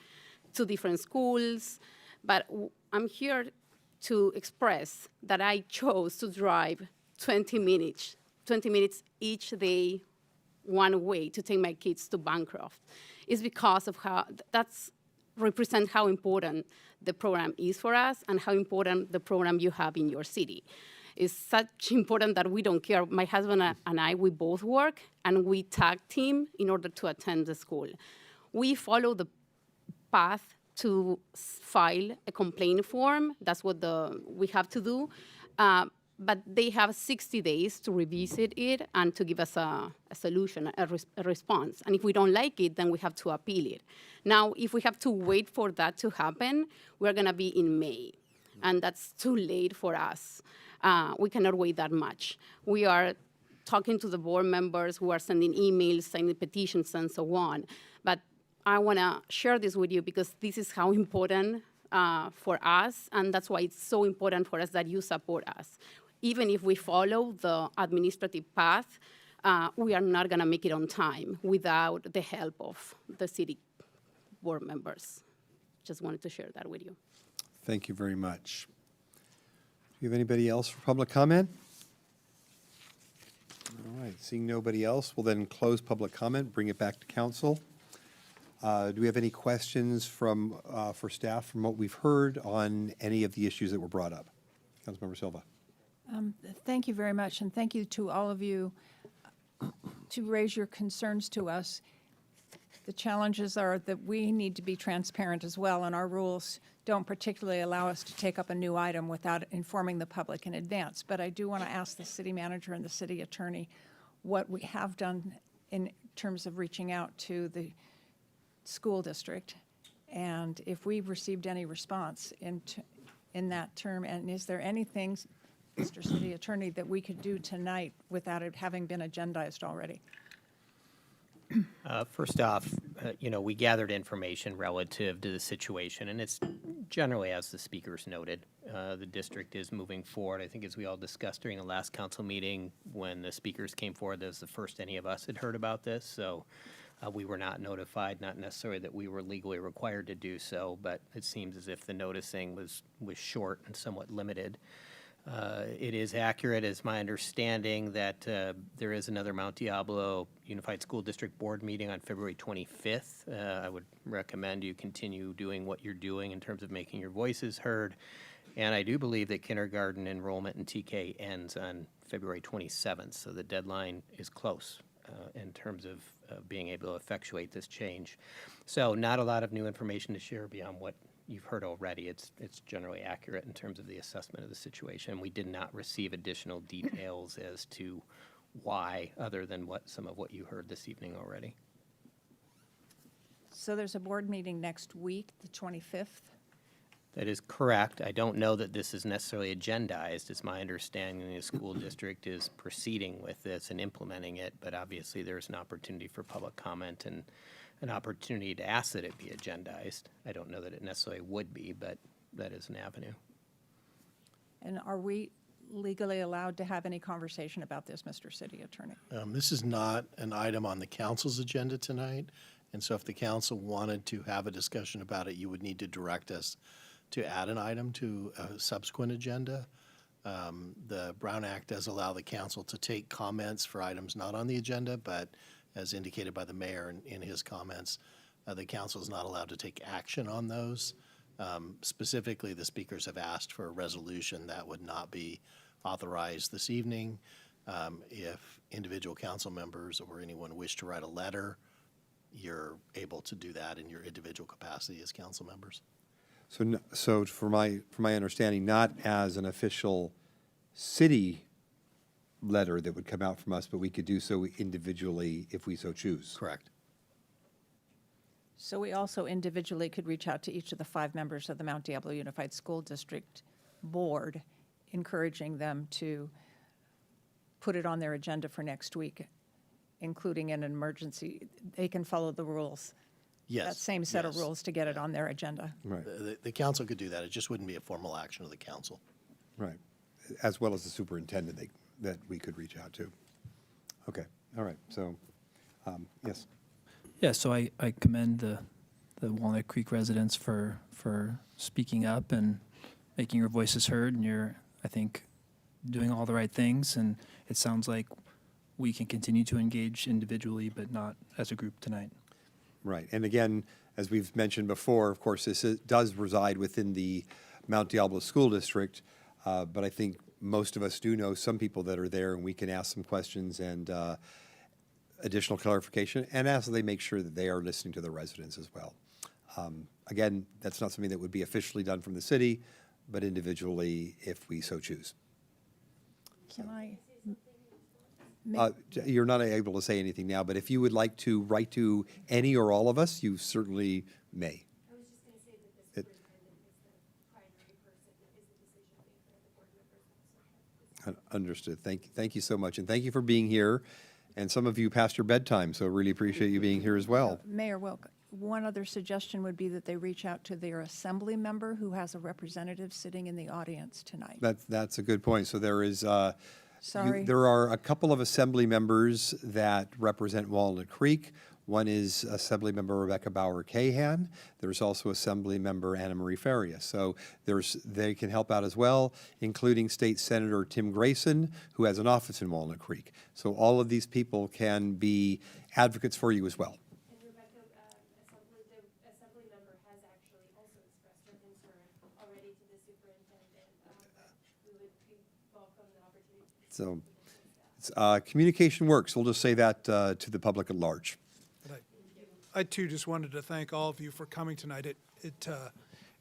2 different schools. But I'm here to express that I chose to drive 20 minutes each day, one way, to take my kids to Bancroft. It's because of how, that's represent how important the program is for us and how important the program you have in your city. It's such important that we don't care. My husband and I, we both work, and we tag team in order to attend the school. We follow the path to file a complaint form. That's what we have to do. But they have 60 days to revisit it and to give us a solution, a response. And if we don't like it, then we have to appeal it. Now, if we have to wait for that to happen, we're going to be in May. And that's too late for us. We cannot wait that much. We are talking to the board members who are sending emails, signing petitions, and so on. But I want to share this with you because this is how important for us, and that's why it's so important for us that you support us. Even if we follow the administrative path, we are not going to make it on time without the help of the city board members. Just wanted to share that with you. Thank you very much. Do you have anybody else for public comment? All right, seeing nobody else, we'll then close public comment, bring it back to council. Do we have any questions for staff from what we've heard on any of the issues that were brought up? Councilmember Silva. Thank you very much, and thank you to all of you to raise your concerns to us. The challenges are that we need to be transparent as well, and our rules don't particularly allow us to take up a new item without informing the public in advance. But I do want to ask the city manager and the city attorney what we have done in terms of reaching out to the school district, and if we've received any response in that term, and is there anything, Mr. City Attorney, that we could do tonight without it having been agendized already? First off, we gathered information relative to the situation, and it's generally, as the speakers noted, the district is moving forward. I think as we all discussed during the last council meeting, when the speakers came forward, that was the first any of us had heard about this, so we were not notified, not necessarily that we were legally required to do so, but it seems as if the noticing was short and somewhat limited. It is accurate, as my understanding, that there is another Mount Diablo Unified School District Board meeting on February 25th. I would recommend you continue doing what you're doing in terms of making your voices heard. And I do believe that kindergarten enrollment in TK ends on February 27th, so the deadline is close in terms of being able to effectuate this change. So not a lot of new information to share beyond what you've heard already. It's generally accurate in terms of the assessment of the situation. We did not receive additional details as to why, other than some of what you heard this evening already. So there's a board meeting next week, the 25th. That is correct. I don't know that this is necessarily agendized. It's my understanding the school district is proceeding with this and implementing it, but obviously there's an opportunity for public comment and an opportunity to ask that it be agendized. I don't know that it necessarily would be, but that is an avenue. And are we legally allowed to have any conversation about this, Mr. City Attorney? This is not an item on the council's agenda tonight, and so if the council wanted to have a discussion about it, you would need to direct us to add an item to a subsequent agenda. The Brown Act does allow the council to take comments for items not on the agenda, but as indicated by the mayor in his comments, the council is not allowed to take action on those. Specifically, the speakers have asked for a resolution that would not be authorized this evening. If individual council members or anyone wish to write a letter, you're able to do that in your individual capacity as council members. So for my understanding, not as an official city letter that would come out from us, but we could do so individually if we so choose. Correct. So we also individually could reach out to each of the 5 members of the Mount Diablo Unified School District Board, encouraging them to put it on their agenda for next week, including an emergency. They can follow the rules. Yes. That same set of rules to get it on their agenda. Right. The council could do that. It just wouldn't be a formal action of the council. Right. As well as the superintendent that we could reach out to. Okay. All right. So, yes. Yeah, so I commend the Walnut Creek residents for speaking up and making your voices heard, and you're, I think, doing all the right things, and it sounds like we can continue to engage individually but not as a group tonight. Right. And again, As we've mentioned before, of course, does reside within the Mount Diablo School District, but I think most of us do know some people that are there, and we can ask some questions and additional clarification, and as they make sure that they are listening to the residents as well. Again, that's not something that would be officially done from the city, but individually if we so choose. Can I? You're not able to say anything now, but if you would like to write to any or all of us, you certainly may. I was just going to say that the superintendent is the primary person that is the decision maker, the board members also have. Understood. Thank you so much, and thank you for being here. And some of you past your bedtime, so really appreciate you being here as well. Mayor Wilk, one other suggestion would be that they reach out to their assembly member who has a representative sitting in the audience tonight. That's a good point. So there is, Sorry. there are a couple of assembly members that represent Walnut Creek. One is Assemblymember Rebecca Bauer-Cahan. There's also Assemblymember Anna Marie Farias. So they can help out as well, including State Senator Tim Grayson, who has an office in Walnut Creek. So all of these people can be advocates for you as well. And Rebecca, the assembly member has actually also expressed her concern already to the superintendent. We would welcome the opportunity. So communication works. We'll just say that to the public at large. I too just wanted to thank all of you for coming tonight. It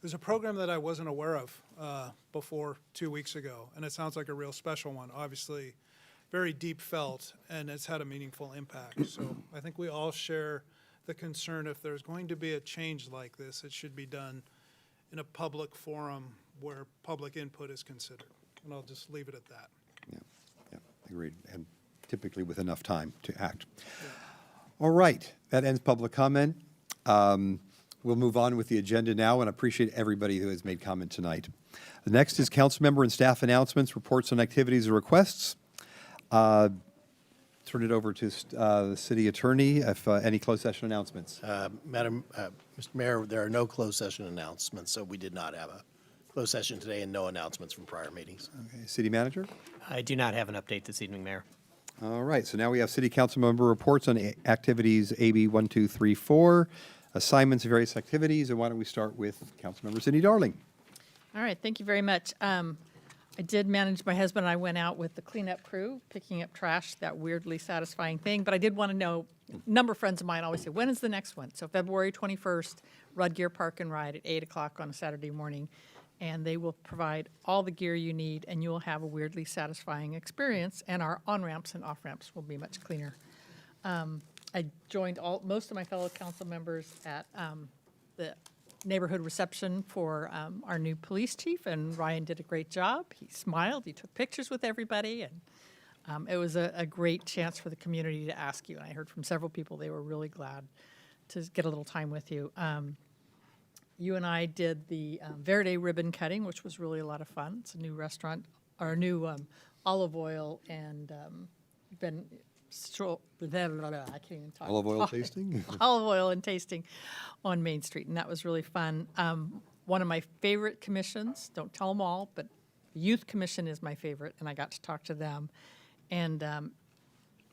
was a program that I wasn't aware of before 2 weeks ago, and it sounds like a real special one. Obviously, very deep felt, and it's had a meaningful impact. So I think we all share the concern if there's going to be a change like this, it should be done in a public forum where public input is considered. And I'll just leave it at that. Yeah, agreed, and typically with enough time to act. All right, that ends public comment. We'll move on with the agenda now, and I appreciate everybody who has made comment tonight. The next is council member and staff announcements, reports on activities or requests. Turn it over to the city attorney if any closed session announcements. Mr. Mayor, there are no closed session announcements, so we did not have a closed session today and no announcements from prior meetings. Okay, city manager? I do not have an update this evening, Mayor. All right, so now we have city council member reports on activities AB 1, 2, 3, 4, assignments of various activities, and why don't we start with Councilmember Cindy Darling? All right, thank you very much. I did manage, my husband and I went out with the cleanup crew, picking up trash, that weirdly satisfying thing, but I did want to know, a number of friends of mine always say, when is the next one? So February 21st, Rudd Gear Park and Ride at 8 o'clock on a Saturday morning, and they will provide all the gear you need, and you will have a weirdly satisfying experience, and our on-ramps and off-ramps will be much cleaner. I joined most of my fellow council members at the neighborhood reception for our new police chief, and Ryan did a great job. He smiled, he took pictures with everybody, and it was a great chance for the community to ask you. And I heard from several people they were really glad to get a little time with you. You and I did the Verde ribbon cutting, which was really a lot of fun. It's a new restaurant, or a new olive oil and I can't even talk. Olive oil tasting? Olive oil and tasting on Main Street, and that was really fun. One of my favorite commissions, don't tell them all, but Youth Commission is my favorite, and I got to talk to them. And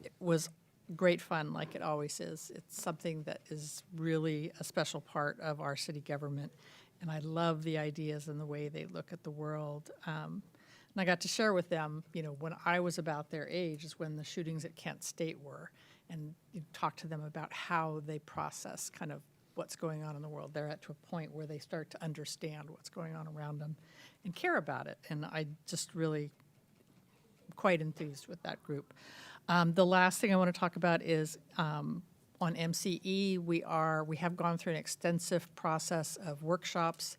it was great fun, like it always is. It's something that is really a special part of our city government, and I love the ideas and the way they look at the world. And I got to share with them, you know, when I was about their age is when the shootings at Kent State were, and talk to them about how they process kind of what's going on in the world. They're at to a point where they start to understand what's going on around them and care about it. And I just really quite enthused with that group. The last thing I want to talk about is on MCE, we have gone through an extensive process of workshops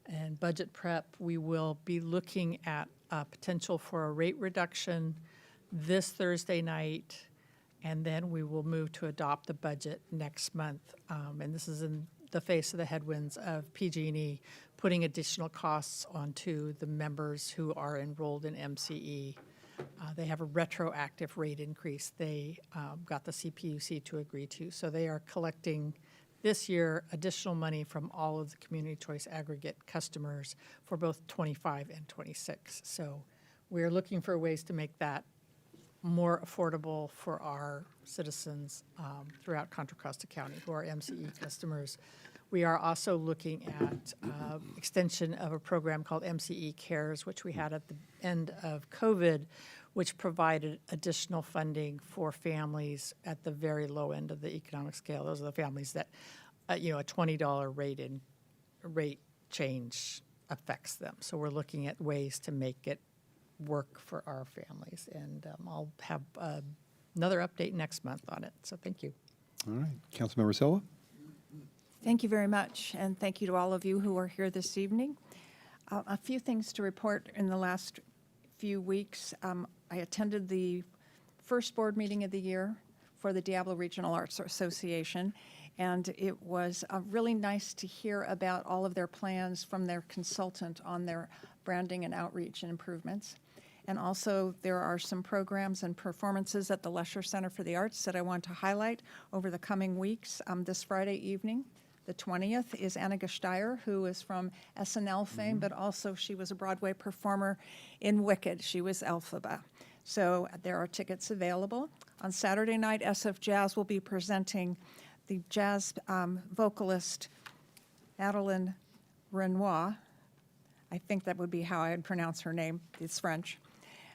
and budget prep. We will be looking at potential for a rate reduction this Thursday night, and then we will move to adopt the budget next month. And this is in the face of the headwinds of PG&E putting additional costs onto the members who are enrolled in MCE. They have a retroactive rate increase they got the CPUC to agree to. So they are collecting this year additional money from all of the community choice aggregate customers for both 25 and 26. So we're looking for ways to make that more affordable for our citizens throughout Contra Costa County who are MCE customers. We are also looking at extension of a program called MCE Cares, which we had at the end of COVID, which provided additional funding for families at the very low end of the economic scale. Those are the families that, a $20 rate change affects them. So we're looking at ways to make it work for our families. And I'll have another update next month on it. So thank you. All right. Councilmember Silva? Thank you very much, and thank you to all of you who are here this evening. A few things to report in the last few weeks. I attended the first board meeting of the year for the Diablo Regional Arts Association, and it was really nice to hear about all of their plans from their consultant on their branding and outreach and improvements. And also, there are some programs and performances at the Lesher Center for the Arts that I want to highlight over the coming weeks. This Friday evening, the 20th, is Anna Gesteyer, who is from SNL fame, but also she was a Broadway performer in Wicked. She was Elphaba. So there are tickets available. On Saturday night, SF Jazz will be presenting the jazz vocalist Adeline Renoir. I think that would be how I'd pronounce her name. It's French.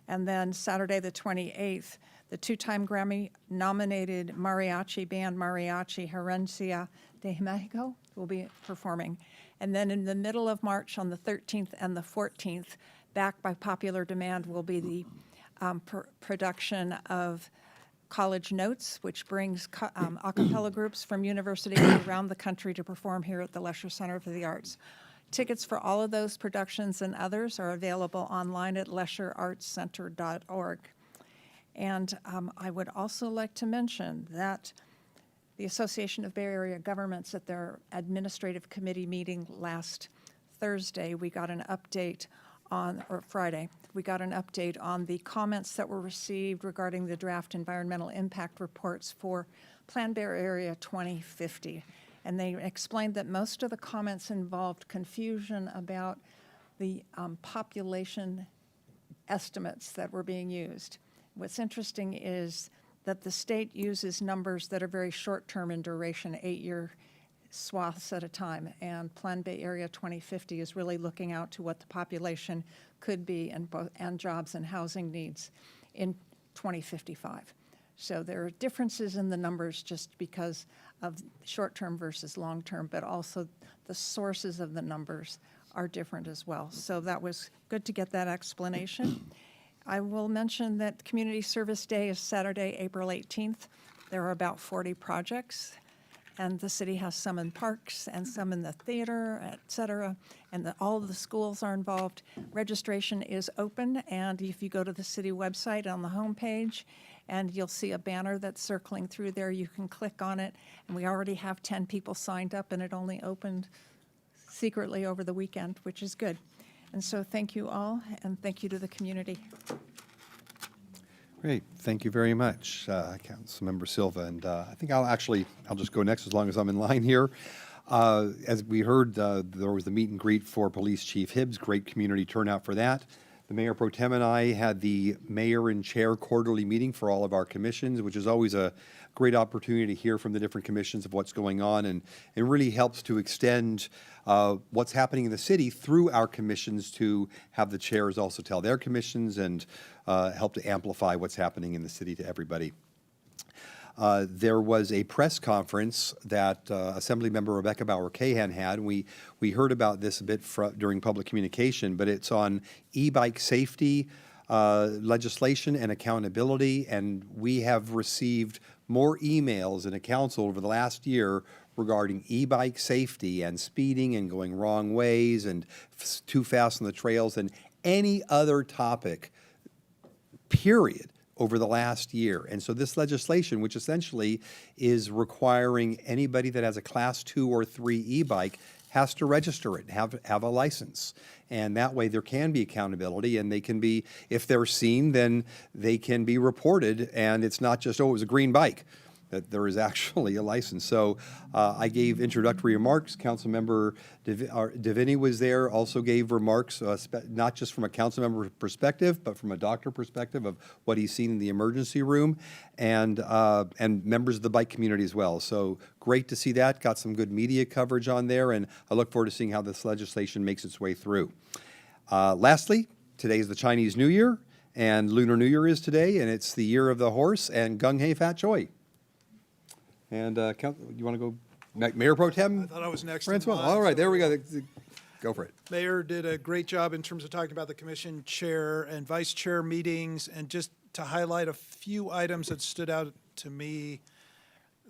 And then Saturday the 28th, the two-time Grammy-nominated mariachi band Mariachi Herencia de Mexico will be performing. And then in the middle of March on the 13th and the 14th, back by popular demand, will be the production of College Notes, which brings a cappella groups from universities around the country to perform here at the Lesher Center for the Arts. Tickets for all of those productions and others are available online at lesherartscenter.org. And I would also like to mention that the Association of Bay Area Governments at their administrative committee meeting last Thursday, we got an update on, or Friday, we got an update on the comments that were received regarding the draft environmental impact reports for Plan Bay Area 2050. And they explained that most of the comments involved confusion about the population estimates that were being used. What's interesting is that the state uses numbers that are very short-term in duration, 8-year swaths at a time, and Plan Bay Area 2050 is really looking out to what the population could be and jobs and housing needs in 2055. So there are differences in the numbers just because of short-term versus long-term, but also the sources of the numbers are different as well. So that was good to get that explanation. I will mention that Community Service Day is Saturday, April 18th. There are about 40 projects, and the city has some in parks and some in the theater, et cetera, and all of the schools are involved. Registration is open, and if you go to the city website on the homepage, and you'll see a banner that's circling through there, you can click on it, and we already have 10 people signed up, and it only opened secretly over the weekend, which is good. And so thank you all, and thank you to the community. Great. Thank you very much, Councilmember Silva. And I think I'll just go next as long as I'm in line here. As we heard, there was the meet and greet for Police Chief Hibbs. Great community turnout for that. The Mayor Pro Tem and I had the Mayor and Chair quarterly meeting for all of our commissions, which is always a great opportunity to hear from the different commissions of what's going on, and it really helps to extend what's happening in the city through our commissions to have the chairs also tell their commissions and help to amplify what's happening in the city to everybody. There was a press conference that Assemblymember Rebecca Bauer-Cahan had. We heard about this a bit during public communication, but it's on e-bike safety legislation and accountability, and we have received more emails in a council over the last year regarding e-bike safety and speeding and going wrong ways and too fast on the trails than any other topic, period, over the last year. And so this legislation, which essentially is requiring anybody that has a Class 2 or 3 e-bike has to register it, have a license. And that way there can be accountability, and they can be, if they're seen, then they can be reported, and it's not just, oh, it was a green bike. that there is actually a license. So I gave introductory remarks. Councilmember Davini was there, also gave remarks, not just from a council member perspective, but from a doctor perspective of what he's seen in the emergency room, and members of the bike community as well. So great to see that. Got some good media coverage on there, and I look forward to seeing how this legislation makes its way through. Lastly, today is the Chinese New Year, and Lunar New Year is today, and it's the year of the horse, and Gung Hei Fat Choi. And you want to go, Mayor Pro Tem? I thought I was next in Francois. line, All right, so- there we go. Go for it. Mayor did a great job in terms of talking about the commission chair and vice chair meetings, and just to highlight a few items that stood out to me.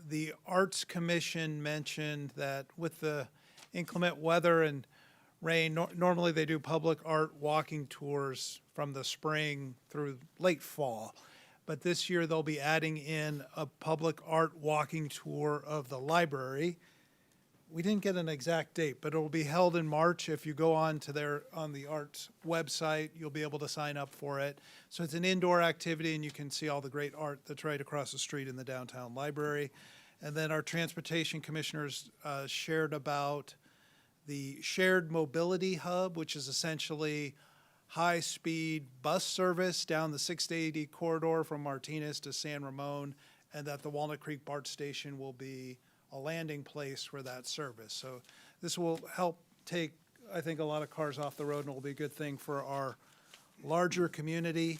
The Arts Commission mentioned that with the inclement weather and rain, normally they do public art walking tours from the spring through late fall. But this year they'll be adding in a public art walking tour of the library. We didn't get an exact date, but it will be held in March. If you go on the Arts website, you'll be able to sign up for it. So it's an indoor activity, and you can see all the great art that's right across the street in the downtown library. And then our transportation commissioners shared about the shared mobility hub, which is essentially high-speed bus service down the 680 corridor from Martinez to San Ramon, and that the Walnut Creek BART station will be a landing place for that service. So this will help take, I think, a lot of cars off the road, and will be a good thing for our larger community.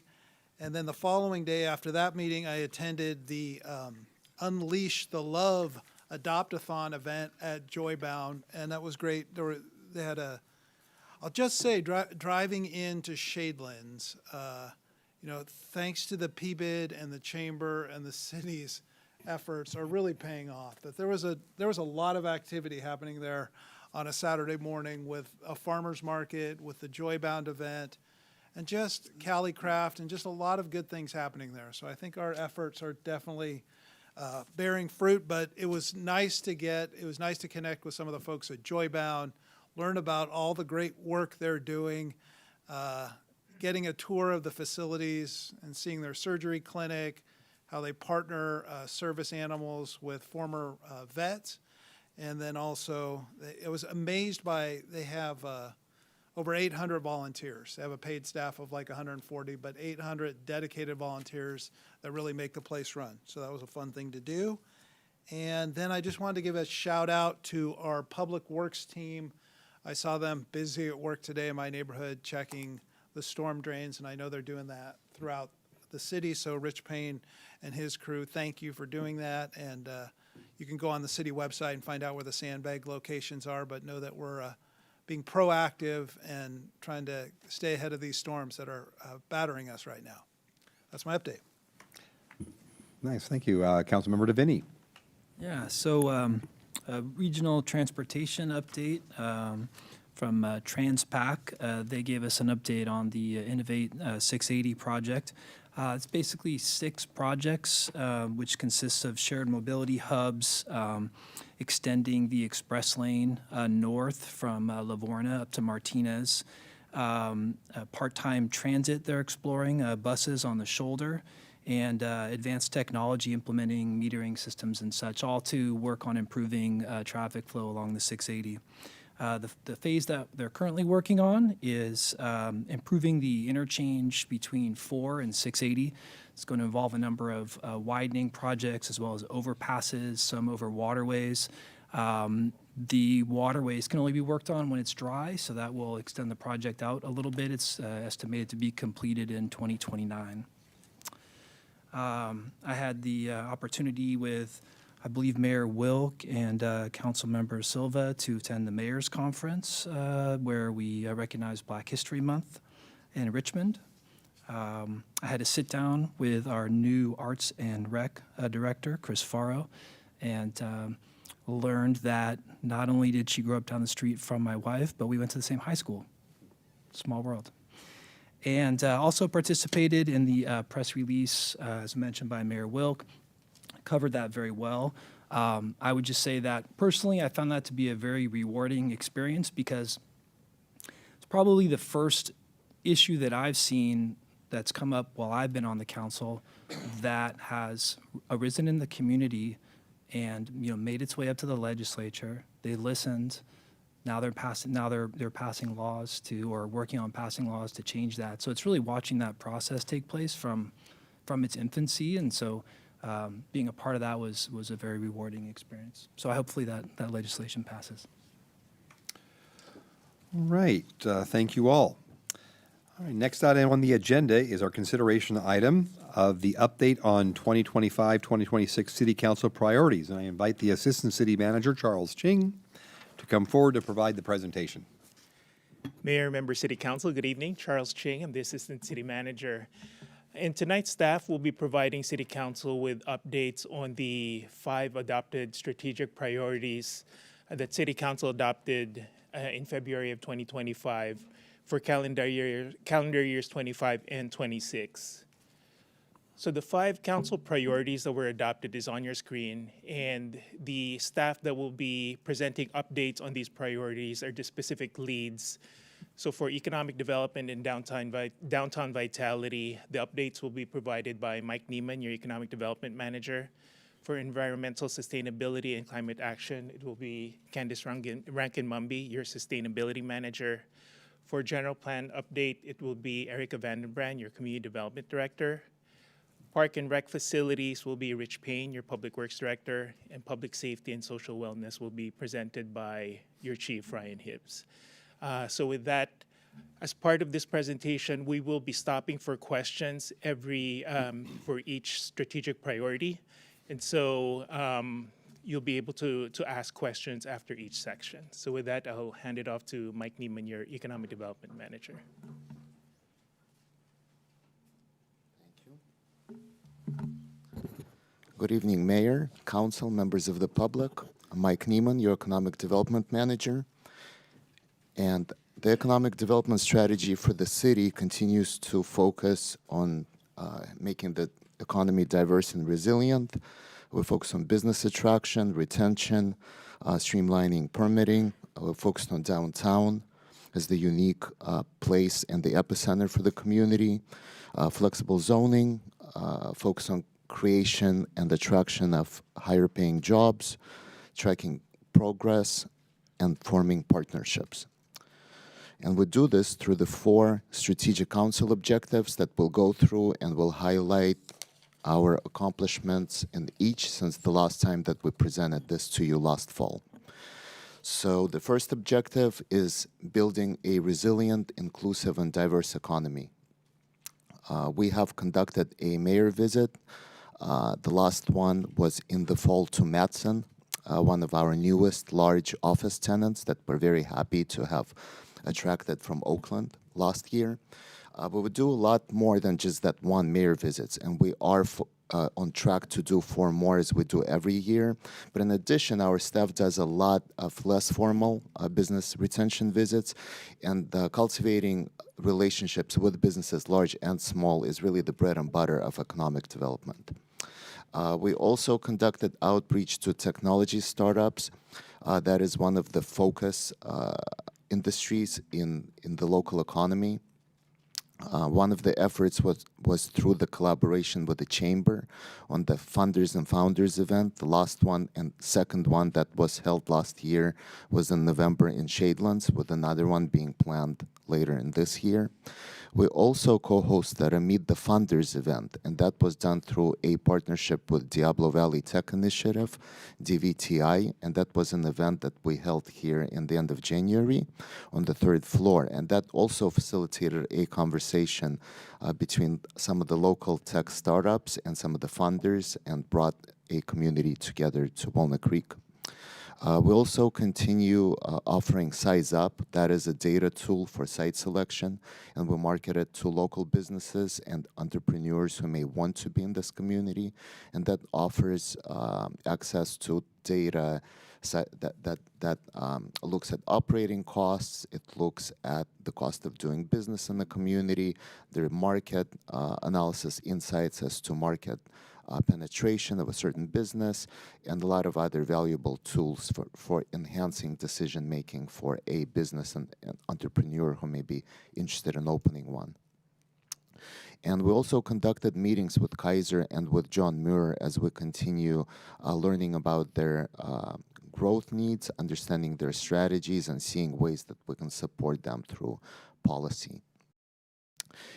And then the following day after that meeting, I attended the Unleash the Love Adopt-a-thon event at Joybound, and that was great. They had I'll just say, driving into Shadelands, thanks to the PBID and the chamber and the city's efforts are really paying off. That there was a lot of activity happening there on a Saturday morning with a farmer's market, with the Joybound event, and just Cali Craft, and just a lot of good things happening there. So I think our efforts are definitely bearing fruit. But it was nice to connect with some of the folks at Joybound, learn about all the great work they're doing, getting a tour of the facilities and seeing their surgery clinic, how they partner service animals with former vets. And then also, I was amazed they have over 800 volunteers. They have a paid staff of like 140, but 800 dedicated volunteers that really make the place run. So that was a fun thing to do. And then I just wanted to give a shout out to our public works team. I saw them busy at work today in my neighborhood checking the storm drains, and I know they're doing that throughout the city. So Rich Payne and his crew, thank you for doing that. And you can go on the city website and find out where the sandbag locations are, but know that we're being proactive and trying to stay ahead of these storms that are battering us right now. That's my update. Nice, thank you. Councilmember Davini. Yeah, so a regional transportation update from Transpac. They gave us an update on the Innovate 680 project. It's basically 6 projects, which consists of shared mobility hubs, extending the express lane north from Livorno up to Martinez, part-time transit they're exploring, buses on the shoulder, and advanced technology implementing metering systems and such, all to work on improving traffic flow along the 680. The phase that they're currently working on is improving the interchange between 4 and 680. It's going to involve a number of widening projects as well as overpasses, some over waterways. The waterways can only be worked on when it's dry, so that will extend the project out a little bit. It's estimated to be completed in 2029. I had the opportunity with, I believe, Mayor Wilk and Councilmember Silva to attend the Mayor's Conference, where we recognized Black History Month in Richmond. I had to sit down with our new Arts and Rec Director, Chris Faro, and learned that not only did she grow up down the street from my wife, but we went to the same high school. Small world. And also participated in the press release, as mentioned by Mayor Wilk. Covered that very well. I would just say that personally, I found that to be a very rewarding experience, because it's probably the first issue that I've seen that's come up while I've been on the council that has arisen in the community and made its way up to the legislature. They listened. Now they're passing laws or working on passing laws to change that. So it's really watching that process take place from its infancy, and so being a part of that was a very rewarding experience. So hopefully that legislation passes. All right, thank you all. All right, next item on the agenda is our consideration item of the update on 2025-2026 City Council priorities. And I invite the Assistant City Manager, Charles Ching, to come forward to provide the presentation. Mayor, Member City Council, good evening. Charles Ching, I'm the Assistant City Manager. And tonight's staff will be providing City Council with updates on the 5 adopted strategic priorities that City Council adopted in February of 2025 for calendar years 25 and 26. So the 5 council priorities that were adopted is on your screen, and the staff that will be presenting updates on these priorities are the specific leads. So for economic development and downtown vitality, the updates will be provided by Mike Neiman, your economic development manager. For environmental sustainability and climate action, it will be Candice Rankin-Mumby, your sustainability manager. For general plan update, it will be Erica Vandenbrand, your community development director. Park and Rec Facilities will be Rich Payne, your Public Works Director, and Public Safety and Social Wellness will be presented by your Chief, Ryan Hibbs. So with that, as part of this presentation, we will be stopping for questions for each strategic priority. And so you'll be able to ask questions after each section. So with that, I'll hand it off to Mike Neiman, your Economic Development Manager. Good evening, Mayor, Council, members of the public. I'm Mike Neiman, your Economic Development Manager. And the economic development strategy for the city continues to focus on making the economy diverse and resilient. We focus on business attraction, retention, streamlining permitting. We're focused on downtown as the unique place and the epicenter for the community. Flexible zoning, focus on creation and attraction of higher paying jobs, tracking progress, and forming partnerships. And we do this through the 4 strategic council objectives that we'll go through and will highlight our accomplishments in each since the last time that we presented this to you last fall. So the first objective is building a resilient, inclusive, and diverse economy. We have conducted a mayor visit. The last one was in the fall to Matson, one of our newest large office tenants that we're very happy to have attracted from Oakland last year. But we do a lot more than just that one mayor visits, and we are on track to do 4 more as we do every year. But in addition, our staff does a lot of less formal business retention visits, and cultivating relationships with businesses large and small is really the bread and butter of economic development. We also conducted outreach to technology startups. That is one of the focus industries in the local economy. One of the efforts was through the collaboration with the Chamber on the Funders and Founders event. The last one and second one that was held last year was in November in Shadelands, with another one being planned later in this year. We also co-hosted a Meet the Funders event, and that was done through a partnership with Diablo Valley Tech Initiative, DVTI, and that was an event that we held here in the end of January on the 3rd floor, and that also facilitated a conversation between some of the local tech startups and some of the funders and brought a community together to Walnut Creek. We also continue offering Size Up. That is a data tool for site selection, and we market it to local businesses and entrepreneurs who may want to be in this community, and that offers access to data that looks at operating costs. It looks at the cost of doing business in the community, the market analysis insights as to market penetration of a certain business, and a lot of other valuable tools for enhancing decision making for a business and entrepreneur who may be interested in opening one. And we also conducted meetings with Kaiser and with John Muir as we continue learning about their growth needs, understanding their strategies, and seeing ways that we can support them through policy.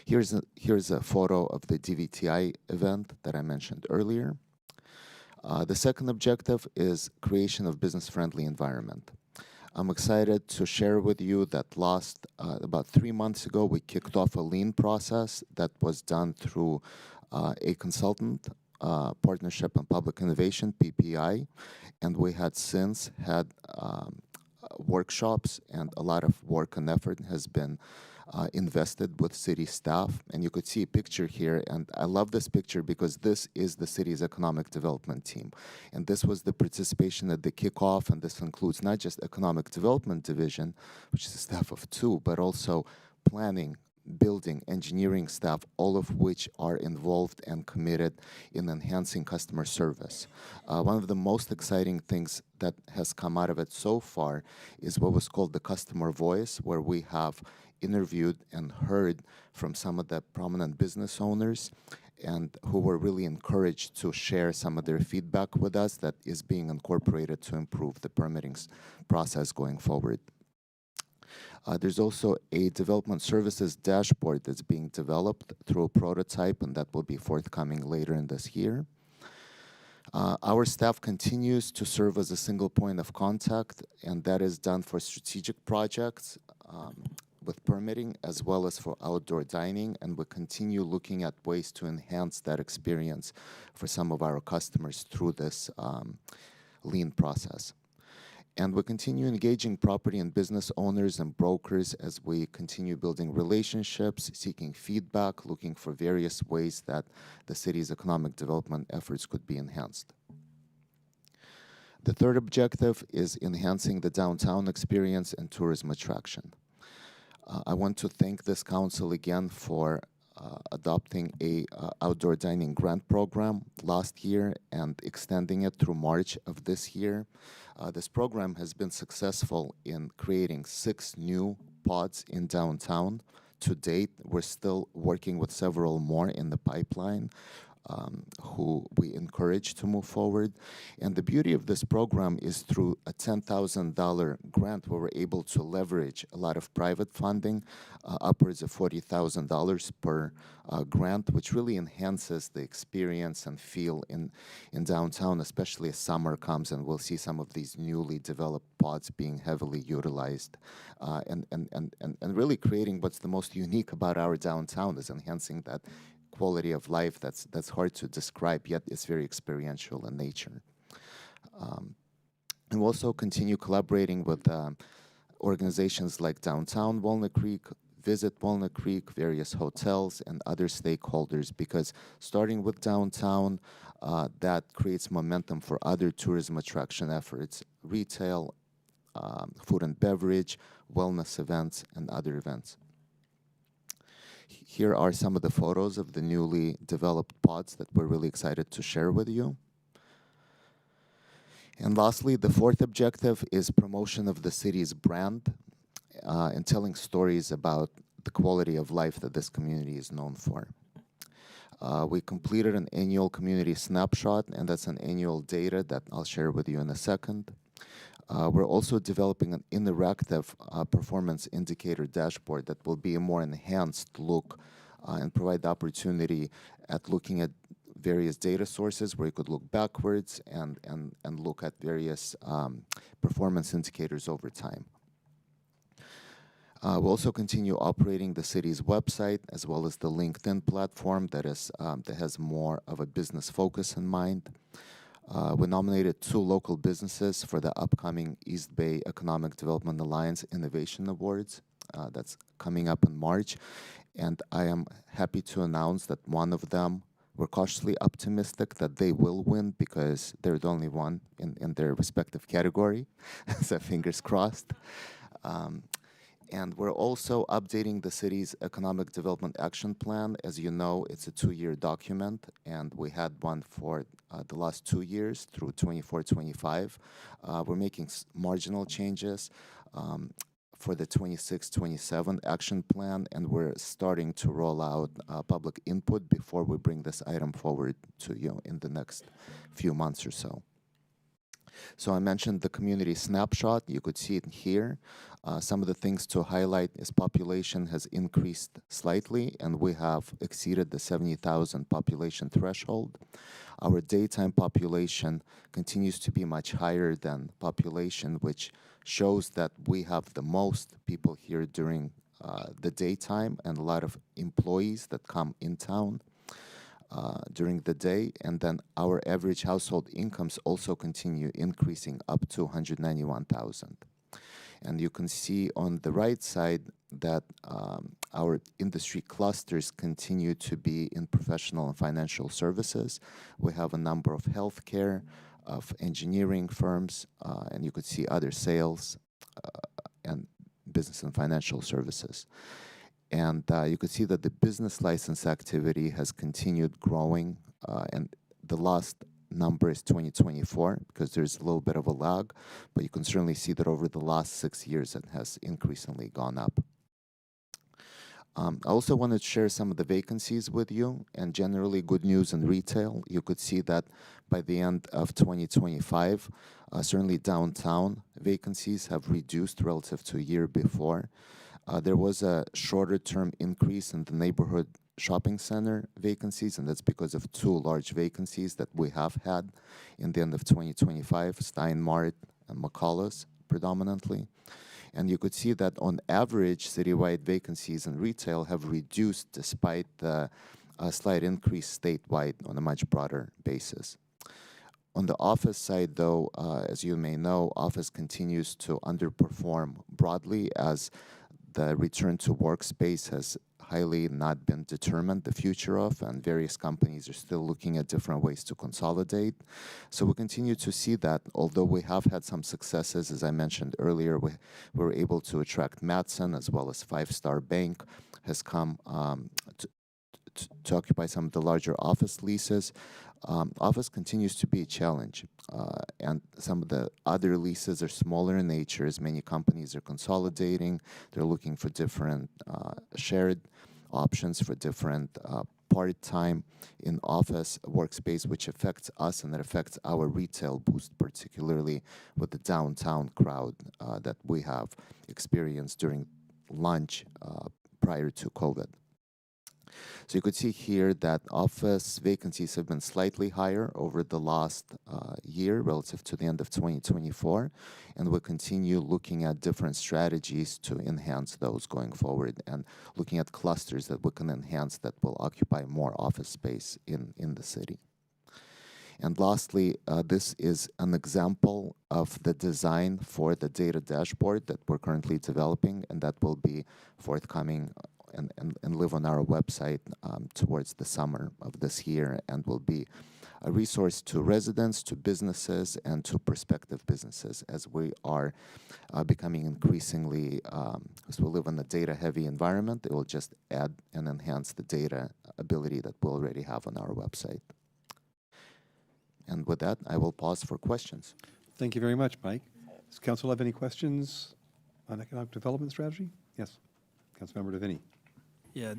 Here's a photo of the DVTI event that I mentioned earlier. The second objective is creation of business-friendly environment. I'm excited to share with you that about 3 months ago, we kicked off a lean process that was done through a consultant partnership on public innovation, PPI, and we had since had workshops, and a lot of work and effort has been invested with city staff. And you could see a picture here, and I love this picture because this is the city's economic development team. And this was the participation at the kickoff, and this includes not just economic development division, which is a staff of 2, but also planning, building, engineering staff, all of which are involved and committed in enhancing customer service. One of the most exciting things that has come out of it so far is what was called the customer voice, where we have interviewed and heard from some of the prominent business owners and who were really encouraged to share some of their feedback with us that is being incorporated to improve the permitting process going forward. There's also a development services dashboard that's being developed through a prototype, and that will be forthcoming later in this year. Our staff continues to serve as a single point of contact, and that is done for strategic projects with permitting as well as for outdoor dining, and we continue looking at ways to enhance that experience for some of our customers through this lean process. And we continue engaging property and business owners and brokers as we continue building relationships, seeking feedback, looking for various ways that the city's economic development efforts could be enhanced. The third objective is enhancing the downtown experience and tourism attraction. I want to thank this council again for adopting a outdoor dining grant program last year and extending it through March of this year. This program has been successful in creating 6 new pods in downtown. To date, we're still working with several more in the pipeline who we encourage to move forward. And the beauty of this program is through a $10,000 grant where we're able to leverage a lot of private funding, upwards of $40,000 per grant, which really enhances the experience and feel in downtown, especially as summer comes and we'll see some of these newly developed pods being heavily utilized. And really creating what's the most unique about our downtown is enhancing that quality of life that's hard to describe, yet it's very experiential in nature. And we'll also continue collaborating with organizations like Downtown Walnut Creek, Visit Walnut Creek, various hotels, and other stakeholders, because starting with downtown, that creates momentum for other tourism attraction efforts, retail, food and beverage, wellness events, and other events. Here are some of the photos of the newly developed pods that we're really excited to share with you. And lastly, the fourth objective is promotion of the city's brand and telling stories about the quality of life that this community is known for. We completed an annual community snapshot, and that's an annual data that I'll share with you in a second. We're also developing an interactive performance indicator dashboard that will be a more enhanced look and provide the opportunity at looking at various data sources where you could look backwards and look at various performance indicators over time. We'll also continue operating the city's website as well as the LinkedIn platform that has more of a business focus in mind. We nominated 2 local businesses for the upcoming East Bay Economic Development Alliance Innovation Awards. That's coming up in March. And I am happy to announce that one of them, we're cautiously optimistic that they will win because they're the only one in their respective category. So fingers crossed. And we're also updating the city's Economic Development Action Plan. As you know, it's a 2-year document, and we had one for the last 2 years through 24-25. We're making marginal changes. for the 26-27 action plan, and we're starting to roll out public input before we bring this item forward to you in the next few months or so. So I mentioned the community snapshot. You could see it here. Some of the things to highlight is population has increased slightly, and we have exceeded the 70,000 population threshold. Our daytime population continues to be much higher than population, which shows that we have the most people here during the daytime and a lot of employees that come in town during the day. And then our average household incomes also continue increasing up to $191,000. And you can see on the right side that our industry clusters continue to be in professional and financial services. We have a number of healthcare, of engineering firms, and you could see other sales and business and financial services. And you could see that the business license activity has continued growing, and the last number is 2024 because there's a little bit of a lag, but you can certainly see that over the last 6 years it has increasingly gone up. I also wanted to share some of the vacancies with you, and generally good news in retail. You could see that by the end of 2025, certainly downtown vacancies have reduced relative to a year before. There was a shorter term increase in the neighborhood shopping center vacancies, and that's because of 2 large vacancies that we have had in the end of 2025, Stein Mart and McCullough's predominantly. And you could see that on average, citywide vacancies in retail have reduced despite the slight increase statewide on a much broader basis. On the office side, though, as you may know, office continues to underperform broadly as the return to workspace has highly not been determined the future of, and various companies are still looking at different ways to consolidate. So we continue to see that, although we have had some successes, as I mentioned earlier, we were able to attract Matson as well as Five Star Bank has come to occupy some of the larger office leases. Office continues to be a challenge, and some of the other leases are smaller in nature as many companies are consolidating. They're looking for different shared options for different part-time in office workspace, which affects us and it affects our retail boost, particularly with the downtown crowd that we have experienced during lunch prior to COVID. So you could see here that office vacancies have been slightly higher over the last year relative to the end of 2024, and we'll continue looking at different strategies to enhance those going forward and looking at clusters that we can enhance that will occupy more office space in the city. And lastly, this is an example of the design for the data dashboard that we're currently developing, and that will be forthcoming and live on our website towards the summer of this year, and will be a resource to residents, to businesses, and to prospective businesses as we are becoming increasingly, as we live in a data-heavy environment. It will just add and enhance the data ability that we already have on our website. And with that, I will pause for questions. Thank you very much, Mike. Does council have any questions on economic development strategy? Yes, Councilmember DeVinny. Yeah,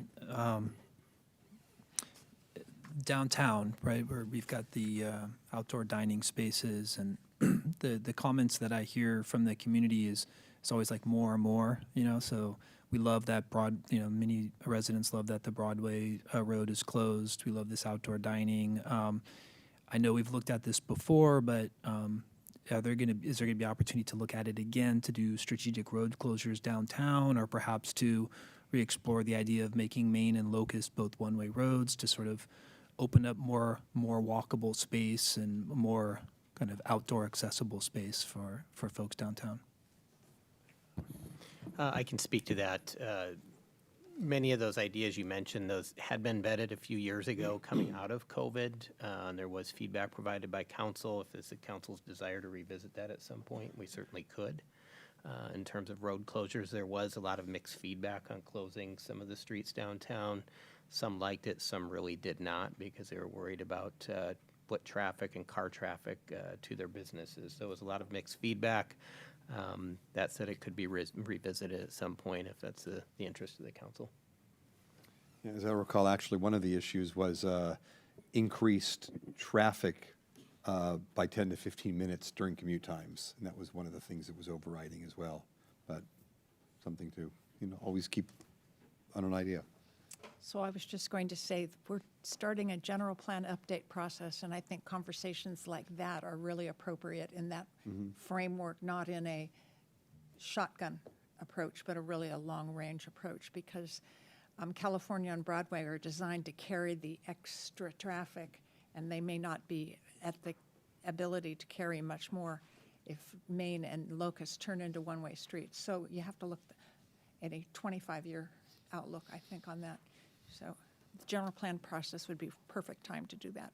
downtown, right, where we've got the outdoor dining spaces, and the comments that I hear from the community is it's always like more and more, you know, so we love that many residents love that the Broadway road is closed. We love this outdoor dining. I know we've looked at this before, but is there going to be opportunity to look at it again to do strategic road closures downtown, or perhaps to re-explore the idea of making Main and Locust both one-way roads to sort of open up more walkable space and more kind of outdoor accessible space for folks downtown? I can speak to that. Many of those ideas you mentioned, those had been vetted a few years ago coming out of COVID. There was feedback provided by council. If it's the council's desire to revisit that at some point, we certainly could. In terms of road closures, there was a lot of mixed feedback on closing some of the streets downtown. Some liked it, some really did not, because they were worried about foot traffic and car traffic to their businesses. So it was a lot of mixed feedback. That said, it could be revisited at some point if that's the interest of the council. Yeah, as I recall, actually, one of the issues was increased traffic by 10 to 15 minutes during commute times. And that was one of the things that was overriding as well. But something to, always keep on an idea. So I was just going to say, we're starting a general plan update process, and I think conversations like that are really appropriate in that framework, not in a shotgun approach, but a long-range approach, because California and Broadway are designed to carry the extra traffic, and they may not be at the ability to carry much more if Main and Locust turn into one-way streets. So you have to look at a 25-year outlook, I think, on that. So the general plan process would be perfect time to do that.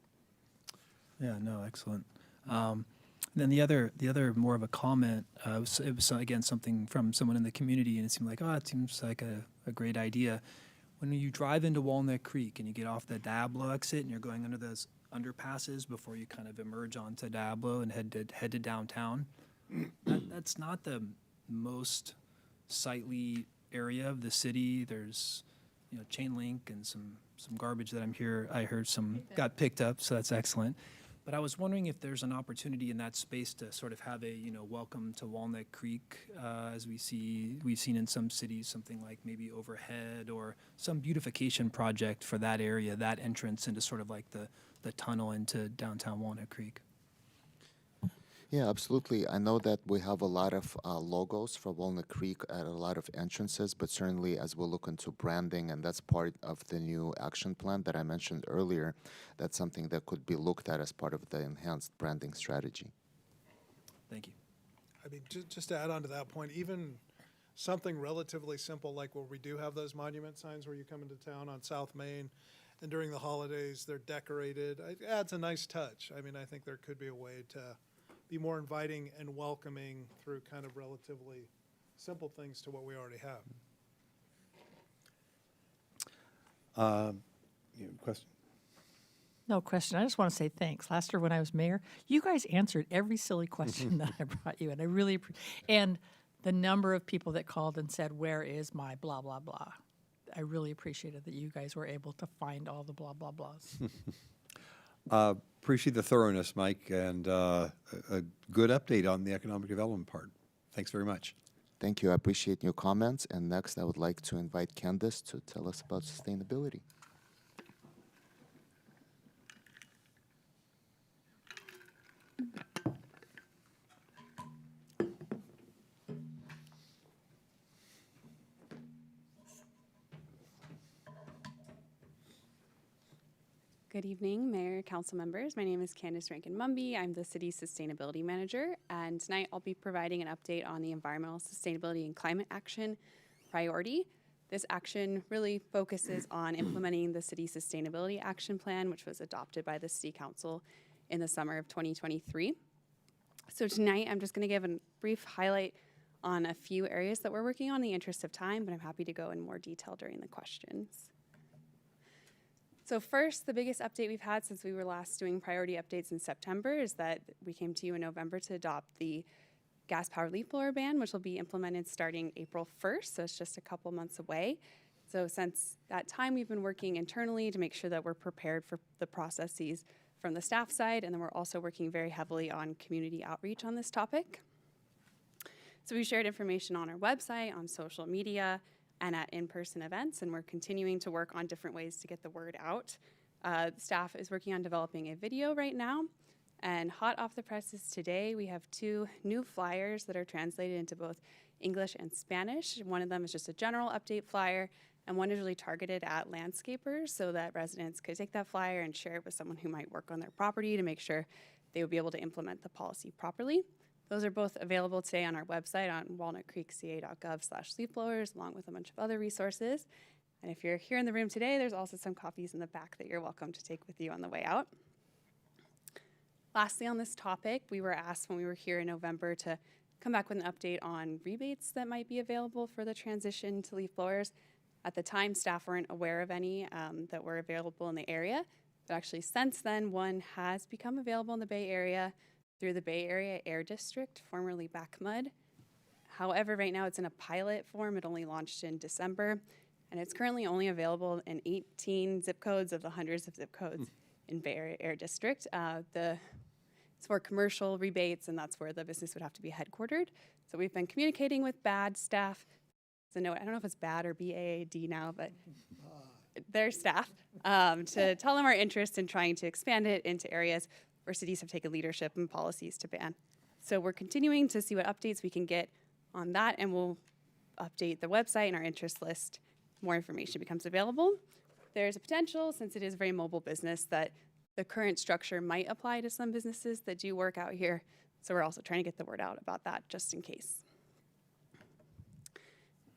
Yeah, no, excellent. Then the other more of a comment, it was again something from someone in the community, and it seemed like, it seems like a great idea. When you drive into Walnut Creek and you get off the Diablo exit and you're going under those underpasses before you kind of emerge onto Diablo and head to downtown, that's not the most sightly area of the city. There's chain link and some garbage that I heard some got picked up, so that's excellent. But I was wondering if there's an opportunity in that space to sort of have a welcome to Walnut Creek, as we've seen in some cities, something like maybe overhead or some beautification project for that area, that entrance into sort of like the tunnel into downtown Walnut Creek. Yeah, absolutely. I know that we have a lot of logos for Walnut Creek at a lot of entrances, but certainly as we look into branding, and that's part of the new action plan that I mentioned earlier, that's something that could be looked at as part of the enhanced branding strategy. Thank you. I mean, just to add on to that point, even something relatively simple like where we do have those monument signs where you come into town on South Main, and during the holidays they're decorated, it adds a nice touch. I mean, I think there could be a way to be more inviting and welcoming through kind of relatively simple things to what we already have. Question? No question. I just want to say thanks. Last year when I was mayor, you guys answered every silly question that I brought you, and I really and the number of people that called and said, "Where is my blah blah blah?" I really appreciated that you guys were able to find all the blah blah blahs. Appreciate the thoroughness, Mike, and a good update on the economic development part. Thanks very much. Thank you. I appreciate your comments. And next, I would like to invite Candace to tell us about sustainability. Good evening, Mayor, Council members. My name is Candace Rankin-Mumby. I'm the City's Sustainability Manager, and tonight I'll be providing an update on the Environmental Sustainability and Climate Action Priority. This action really focuses on implementing the City Sustainability Action Plan, which was adopted by the City Council in the summer of 2023. So tonight I'm just going to give a brief highlight on a few areas that we're working on in the interest of time, but I'm happy to go in more detail during the questions. So first, the biggest update we've had since we were last doing priority updates in September is that we came to you in November to adopt the gas-powered leaf blower ban, which will be implemented starting April 1st, so it's just a couple months away. So since that time, we've been working internally to make sure that we're prepared for the processes from the staff side, and then we're also working very heavily on community outreach on this topic. So we shared information on our website, on social media, and at in-person events, and we're continuing to work on different ways to get the word out. Staff is working on developing a video right now, and hot off the presses today, we have 2 new flyers that are translated into both English and Spanish. One of them is just a general update flyer, and one is really targeted at landscapers so that residents could take that flyer and share it with someone who might work on their property to make sure they would be able to implement the policy properly. Those are both available today on our website on walnutcreekca.gov/leafblowers, along with a bunch of other resources. And if you're here in the room today, there's also some copies in the back that you're welcome to take with you on the way out. Lastly, on this topic, we were asked when we were here in November to come back with an update on rebates that might be available for the transition to leaf blowers. At the time, staff weren't aware of any that were available in the area, but actually since then, one has become available in the Bay Area through the Bay Area Air District, formerly BACMUD. However, right now it's in a pilot form. It only launched in December, and it's currently only available in 18 zip codes of the hundreds of zip codes in Bay Area Air District. It's for commercial rebates, and that's where the business would have to be headquartered. So we've been communicating with BAD staff. So no, I don't know if it's BAD or BAAD now, but their staff, to tell them our interest in trying to expand it into areas where cities have taken leadership and policies to ban. So we're continuing to see what updates we can get on that, and we'll update the website and our interest list. More information becomes available. There's a potential, since it is a very mobile business, that the current structure might apply to some businesses that do work out here. So we're also trying to get the word out about that just in case.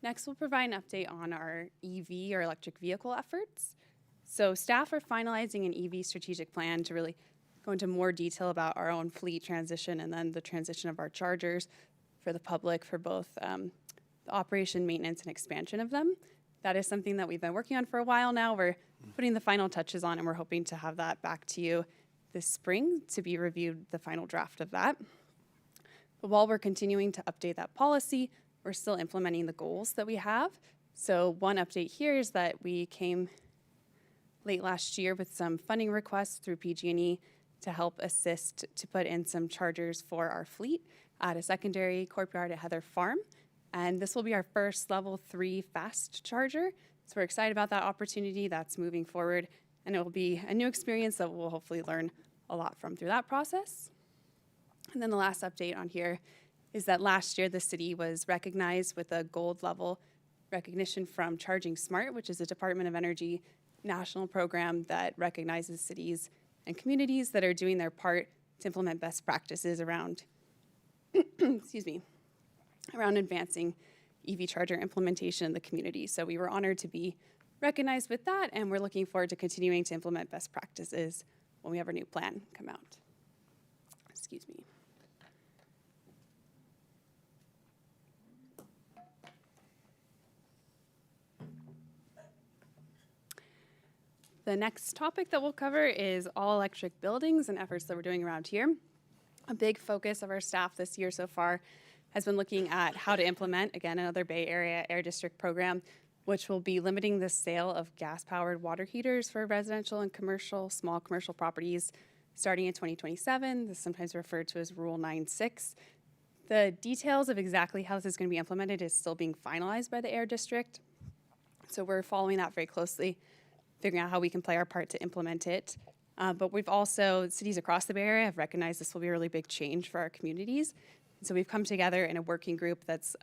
Next, we'll provide an update on our EV or electric vehicle efforts. So staff are finalizing an EV strategic plan to really go into more detail about our own fleet transition and then the transition of our chargers for the public for both the operation, maintenance, and expansion of them. That is something that we've been working on for a while now. We're putting the final touches on, and we're hoping to have that back to you this spring to be reviewed, the final draft of that. But while we're continuing to update that policy, we're still implementing the goals that we have. So one update here is that we came late last year with some funding requests through PG&E to help assist to put in some chargers for our fleet at a secondary courtyard at Heather Farm. And this will be our first level 3 fast charger. So we're excited about that opportunity. That's moving forward, and it will be a new experience that we'll hopefully learn a lot from through that process. And then the last update on here is that last year the city was recognized with a gold level recognition from Charging Smart, which is a Department of Energy national program that recognizes cities and communities that are doing their part to implement best practices around excuse me, around advancing EV charger implementation in the community. So we were honored to be recognized with that, and we're looking forward to continuing to implement best practices when we have our new plan come out. Excuse me. The next topic that we'll cover is all electric buildings and efforts that we're doing around here. A big focus of our staff this year so far has been looking at how to implement, again, another Bay Area Air District program, which will be limiting the sale of gas-powered water heaters for residential and commercial, small commercial properties starting in 2027. This is sometimes referred to as Rule 9.6. The details of exactly how this is going to be implemented is still being finalized by the Air District. So we're following that very closely, figuring out how we can play our part to implement it. But we've also, cities across the Bay Area have recognized this will be a really big change for our communities. So we've come together in a working group that's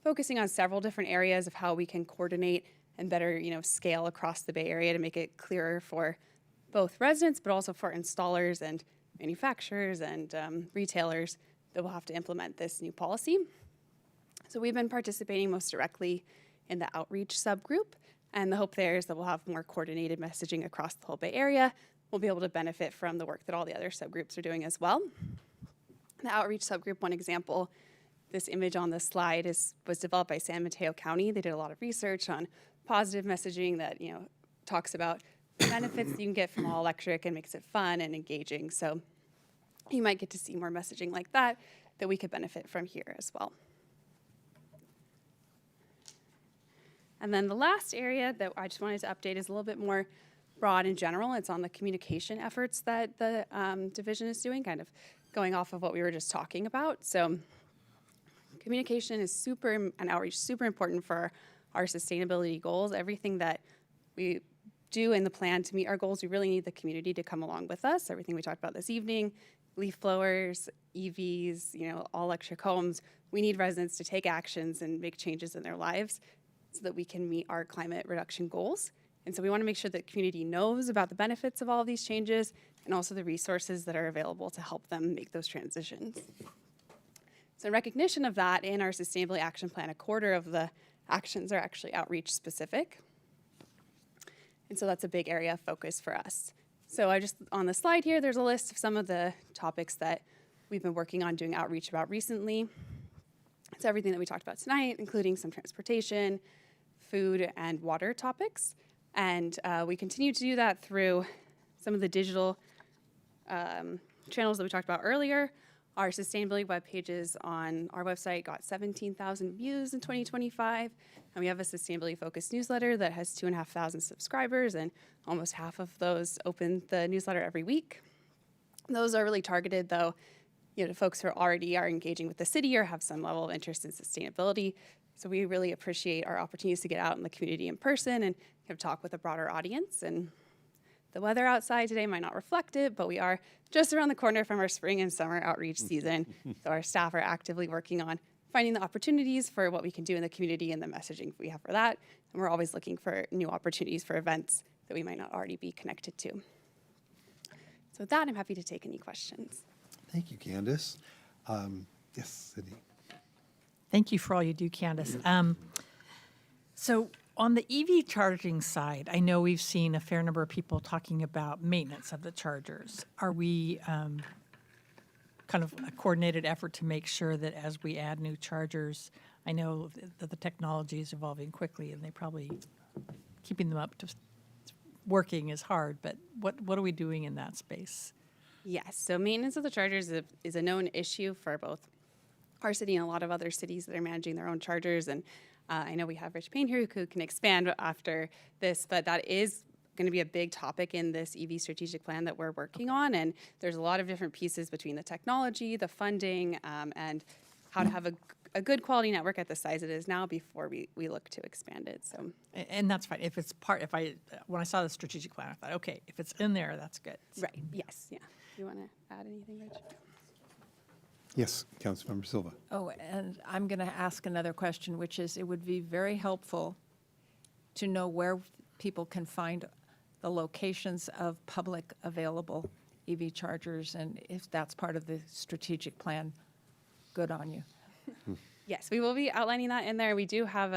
focusing on several different areas of how we can coordinate and better, scale across the Bay Area to make it clearer for both residents, but also for installers and manufacturers and retailers that will have to implement this new policy. So we've been participating most directly in the outreach subgroup, and the hope there is that we'll have more coordinated messaging across the whole Bay Area. We'll be able to benefit from the work that all the other subgroups are doing as well. The outreach subgroup, one example, this image on the slide was developed by San Mateo County. They did a lot of research on positive messaging that talks about the benefits that you can get from all electric and makes it fun and engaging. So you might get to see more messaging like that we could benefit from here as well. And then the last area that I just wanted to update is a little bit more broad in general. It's on the communication efforts that the division is doing, kind of going off of what we were just talking about. So communication is and outreach super important for our sustainability goals. Everything that we do in the plan to meet our goals, we really need the community to come along with us. Everything we talked about this evening, leaf blowers, EVs, all electric homes, we need residents to take actions and make changes in their lives so that we can meet our climate reduction goals. And so we want to make sure that the community knows about the benefits of all of these changes and also the resources that are available to help them make those transitions. So in recognition of that, in our Sustainability Action Plan, a quarter of the actions are actually outreach specific. And so that's a big area of focus for us. So on the slide here, there's a list of some of the topics that we've been working on doing outreach about recently. It's everything that we talked about tonight, including some transportation, food, and water topics. And we continue to do that through some of the digital channels that we talked about earlier. Our sustainability web pages on our website got 17,000 views in 2025, and we have a sustainability-focused newsletter that has 2,500 subscribers, and almost half of those open the newsletter every week. Those are really targeted, though, to folks who already are engaging with the city or have some level of interest in sustainability. So we really appreciate our opportunities to get out in the community in person and have talk with a broader audience. And the weather outside today might not reflect it, but we are just around the corner from our spring and summer outreach season. So our staff are actively working on finding the opportunities for what we can do in the community and the messaging we have for that. And we're always looking for new opportunities for events that we might not already be connected to. So with that, I'm happy to take any questions. Thank you, Candace. Yes, Sydney. Thank you for all you do, Candace. So on the EV charging side, I know we've seen a fair number of people talking about maintenance of the chargers. Are we kind of a coordinated effort to make sure that as we add new chargers, I know that the technology is evolving quickly and they probably keeping them up to working is hard, but what are we doing in that space? Yes, so maintenance of the chargers is a known issue for both our city and a lot of other cities that are managing their own chargers. And I know we have Rich Payne here who can expand after this, but that is going to be a big topic in this EV strategic plan that we're working on. And there's a lot of different pieces between the technology, the funding, and how to have a good quality network at the size it is now before we look to expand it. So, and that's fine. If it's when I saw the strategic plan, I thought, okay, if it's in there, that's good. right, yes, yeah. Do you want to add anything, Rich? Yes, Councilmember Silva. Oh, and I'm going to ask another question, which is, it would be very helpful to know where people can find the locations of public available EV chargers, and if that's part of the strategic plan, good on you. Yes, we will be outlining that in there. We do have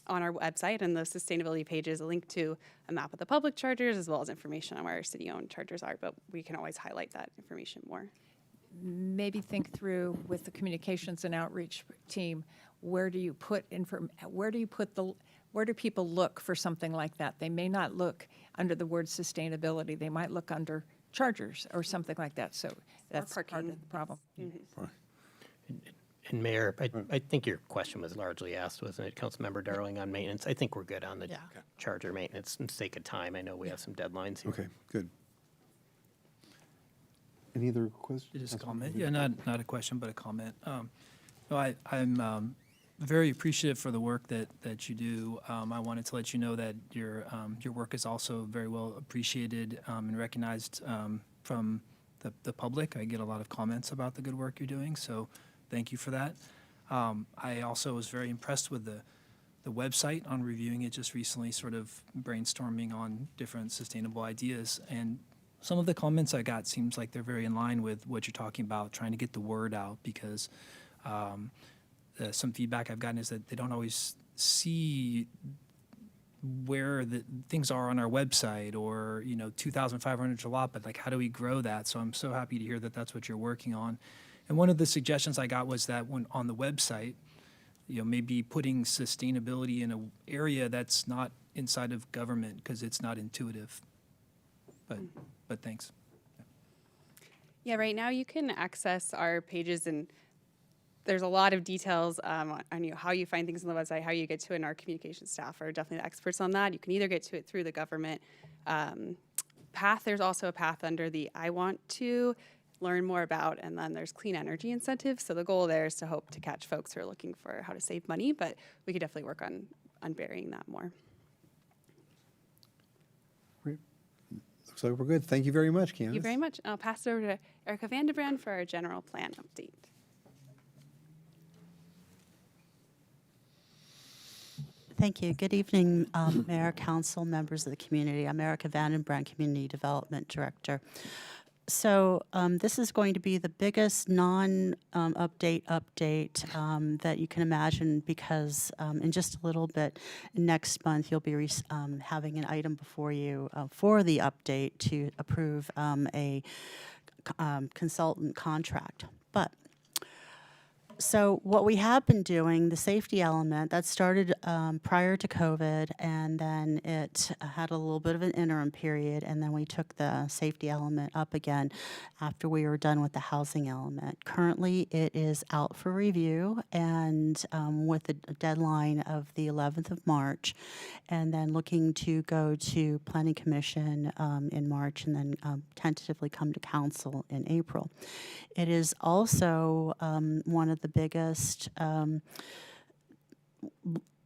on our website and the sustainability pages a link to a map of the public chargers as well as information on where our city-owned chargers are, but we can always highlight that information more. Maybe think through with the communications and outreach team, where do people look for something like that? They may not look under the word sustainability. They might look under chargers or something like that. So that's part of the problem. Mm-hmm. And Mayor, I think your question was largely asked, wasn't it, Councilmember Darling, on maintenance? I think we're good on the charger maintenance and sake of time. I know we have some deadlines here. Okay, good. Any other questions? Just a comment. Yeah, not a question, but a comment. No, I'm very appreciative for the work that you do. I wanted to let you know that your work is also very well appreciated and recognized from the public. I get a lot of comments about the good work you're doing, so thank you for that. I also was very impressed with the website on reviewing it just recently, sort of brainstorming on different sustainable ideas. And some of the comments I got seems like they're very in line with what you're talking about, trying to get the word out, because some feedback I've gotten is that they don't always see where the things are on our website, or 2,500 is a lot, but like, how do we grow that? So I'm so happy to hear that that's what you're working on. And one of the suggestions I got was that when on the website, maybe putting sustainability in an area that's not inside of government, because it's not intuitive. But thanks. Yeah, right now you can access our pages, and there's a lot of details on how you find things on the website, how you get to it, and our communication staff are definitely the experts on that. You can either get to it through the government path. There's also a path under the I want to learn more about, and then there's clean energy incentives. So the goal there is to hope to catch folks who are looking for how to save money, but we could definitely work on burying that more. Looks like we're good. Thank you very much, Candace. Thank you very much. I'll pass it over to Erica Vandenbrand for our general plan update. Thank you. Good evening, Mayor, Council, members of the community. I'm Erica Vandenbrand, Community Development Director. So this is going to be the biggest non-update that you can imagine, because in just a little bit next month you'll be having an item before you for the update to approve a consultant contract. But So what we have been doing, the safety element, that started prior to COVID, and then it had a little bit of an interim period, and then we took the safety element up again after we were done with the housing element. Currently, it is out for review, and with a deadline of the 11th of March, and then looking to go to Planning Commission in March, and then tentatively come to Council in April. It is also one of the biggest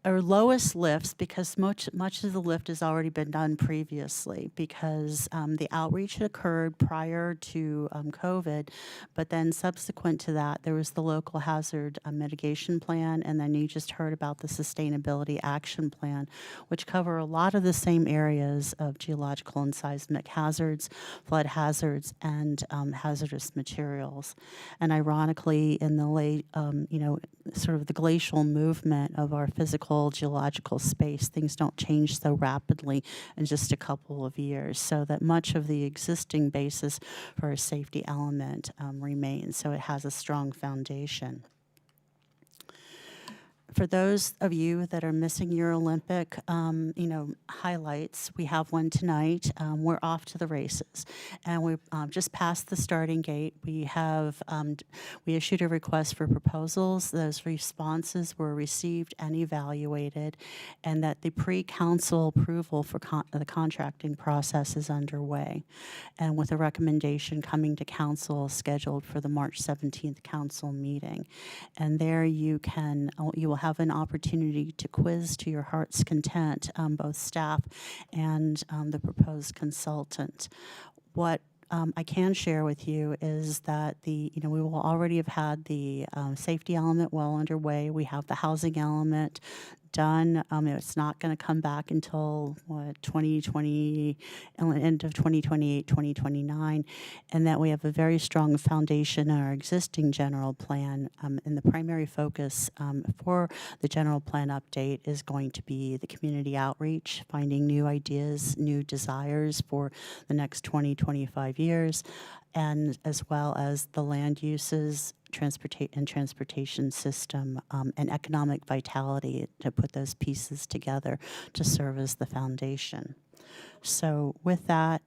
or lowest lifts, because much of the lift has already been done previously, because the outreach had occurred prior to COVID, but then subsequent to that, there was the local hazard mitigation plan, and then you just heard about the sustainability action plan, which cover a lot of the same areas of geological and seismic hazards, flood hazards, and hazardous materials. And ironically, in the late, sort of the glacial movement of our physical geological space, things don't change so rapidly in just a couple of years, so that much of the existing basis for a safety element remains, so it has a strong foundation. For those of you that are missing your Olympic, highlights, we have one tonight. We're off to the races, and we just passed the starting gate. We have we issued a request for proposals. Those responses were received and evaluated, and that the pre-council approval for the contracting process is underway, and with a recommendation coming to council scheduled for the March 17th council meeting. And there you will have an opportunity to quiz to your heart's content both staff and the proposed consultant. What I can share with you is that we will already have had the safety element well underway. We have the housing element done. It's not going to come back until 2020, end of 2028, 2029, and that we have a very strong foundation in our existing general plan. And the primary focus for the general plan update is going to be the community outreach, finding new ideas, new desires for the next 20, 25 years, and as well as the land uses, transportation system, and economic vitality, to put those pieces together to serve as the foundation. So with that,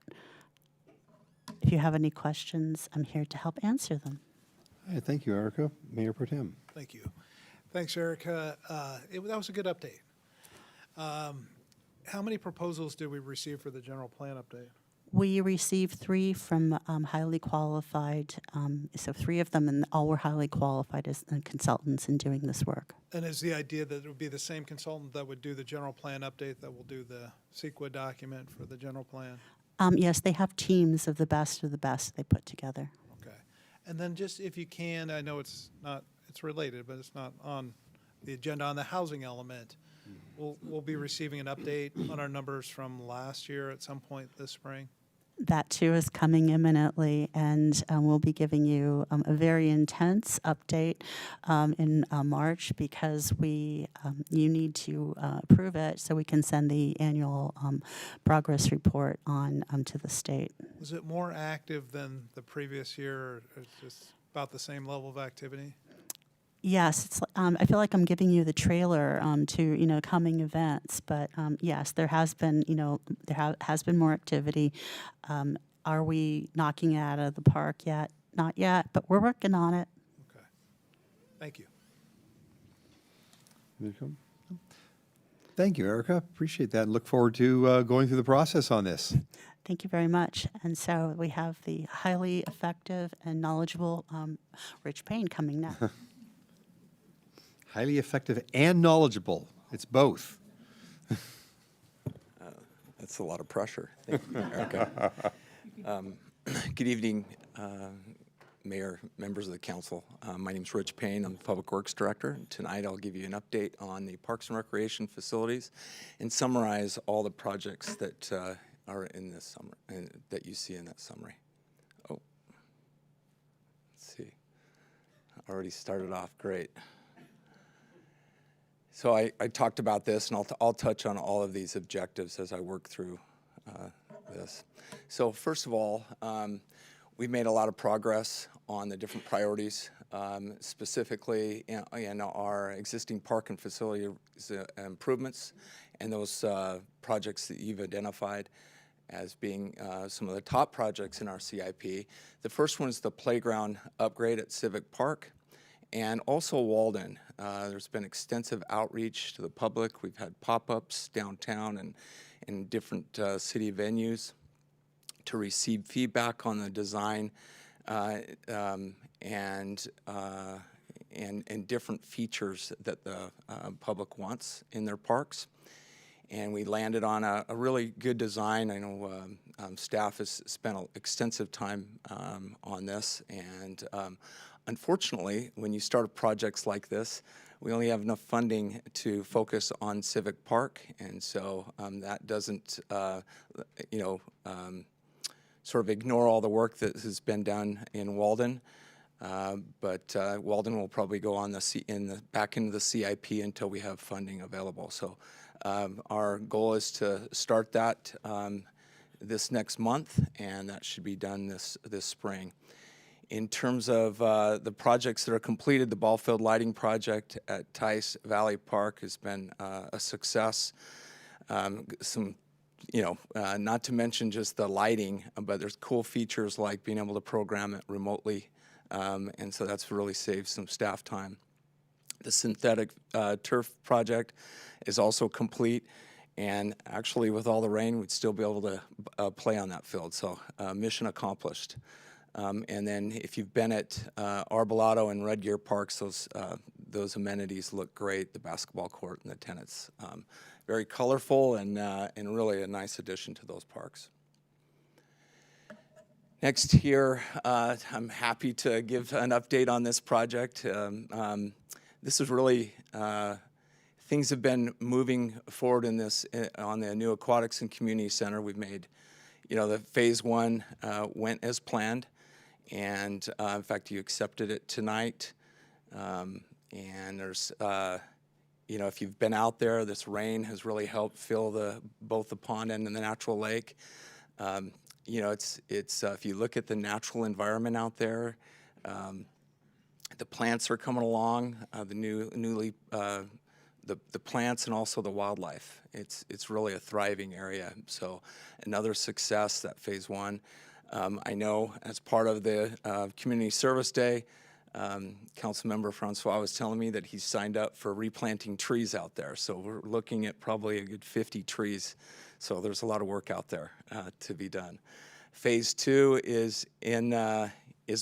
if you have any questions, I'm here to help answer them. Hey, thank you, Erica. Mayor Pro Tem. Thank you. Thanks, Erica. That was a good update. How many proposals did we receive for the general plan update? We received 3 from highly qualified, so 3 of them, and all were highly qualified as consultants in doing this work. And is the idea that it would be the same consultant that would do the general plan update that will do the CEQA document for the general plan? Yes, they have teams of the best they put together. Okay. And then just if you can, I know it's related, but it's not on the agenda, on the housing element. We'll be receiving an update on our numbers from last year at some point this spring. That too is coming imminently, and we'll be giving you a very intense update in March, because you need to approve it so we can send the annual progress report on to the state. Was it more active than the previous year, or just about the same level of activity? Yes, it's. I feel like I'm giving you the trailer to coming events, but yes, there has been has been more activity. Are we knocking it out of the park yet? Not yet, but we're working on it. Okay, thank you. Thank you, Erica. Appreciate that, and look forward to going through the process on this. Thank you very much. And so we have the highly effective and knowledgeable Rich Payne coming next. Highly effective and knowledgeable. It's both. That's a lot of pressure. Thank you, Erica. Good evening, Mayor, members of the council. My name is Rich Payne. I'm the Public Works Director. Tonight I'll give you an update on the Parks and Recreation facilities and summarize all the projects that are in this summary and that you see in that summary. Oh, let's see. Already started off great. So I talked about this, and I'll touch on all of these objectives as I work through this. So first of all, we've made a lot of progress on the different priorities specifically in our existing park and facility improvements and those projects that you've identified as being some of the top projects in our CIP. The first one is the playground upgrade at Civic Park, and also Walden. There's been extensive outreach to the public. We've had pop-ups downtown and in different city venues to receive feedback on the design and different features that the public wants in their parks. And we landed on a really good design. I know staff has spent extensive time on this, and unfortunately, when you start projects like this, we only have enough funding to focus on Civic Park, and so that doesn't, sort of ignore all the work that has been done in Walden. But Walden will probably go on back into the CIP until we have funding available. So our goal is to start that this next month, and that should be done this spring. In terms of the projects that are completed, the ball field lighting project at Tice Valley Park has been a success. Not to mention just the lighting, but there's cool features like being able to program it remotely, and so that's really saved some staff time. The synthetic turf project is also complete, and actually with all the rain, we'd still be able to play on that field, so mission accomplished. And then if you've been at Arbolado and Red Deer Parks, those amenities look great, the basketball court and the tennis. Very colorful and really a nice addition to those parks. Next here, I'm happy to give an update on this project. This is really, things have been moving forward in this, on the new Aquatics and Community Center. We've made, the phase 1 went as planned, and in fact, you accepted it tonight. And there's, if you've been out there, this rain has really helped fill both the pond and the natural lake. It's if you look at the natural environment out there, the plants are coming along, the plants and also the wildlife. It's really a thriving area. So another success, that phase 1. I know as part of the Community Service Day, Councilmember Francois was telling me that he's signed up for replanting trees out there. So we're looking at probably a good 50 trees. So there's a lot of work out there to be done. Phase 2 is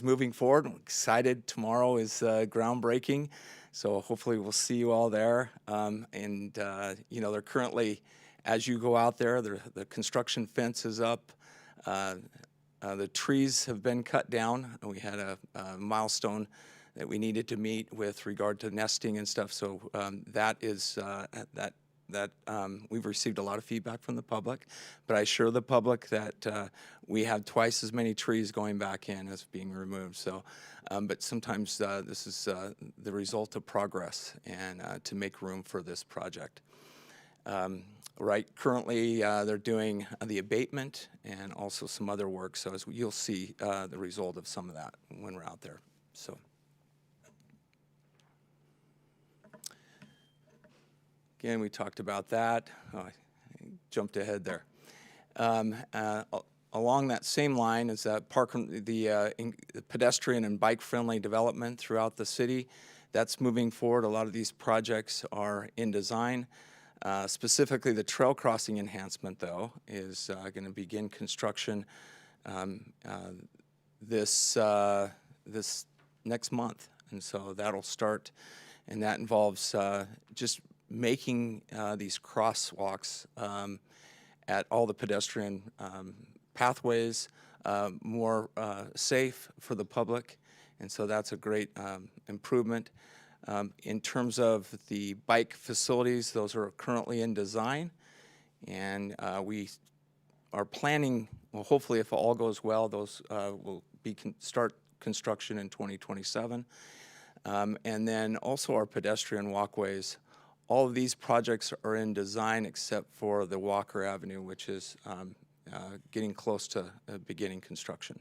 moving forward. I'm excited. Tomorrow is groundbreaking. So hopefully we'll see you all there. They're currently, as you go out there, the construction fence is up. The trees have been cut down. We had a milestone that we needed to meet with regard to nesting and stuff. So we've received a lot of feedback from the public, but I assure the public that we have twice as many trees going back in as being removed. So, but sometimes this is the result of progress and to make room for this project. Currently they're doing the abatement and also some other work. So as you'll see the result of some of that when we're out there. So. Again, we talked about that. Oh, I jumped ahead there. Along that same line is that the pedestrian and bike-friendly development throughout the city. That's moving forward. A lot of these projects are in design. Specifically, the trail crossing enhancement, though, is going to begin construction this next month, and so that'll start, and that involves just making these crosswalks at all the pedestrian pathways more safe for the public, and so that's a great improvement. In terms of the bike facilities, those are currently in design, and we are planning, well, hopefully if all goes well, those will start construction in 2027. And then also our pedestrian walkways. All of these projects are in design except for the Walker Avenue, which is getting close to beginning construction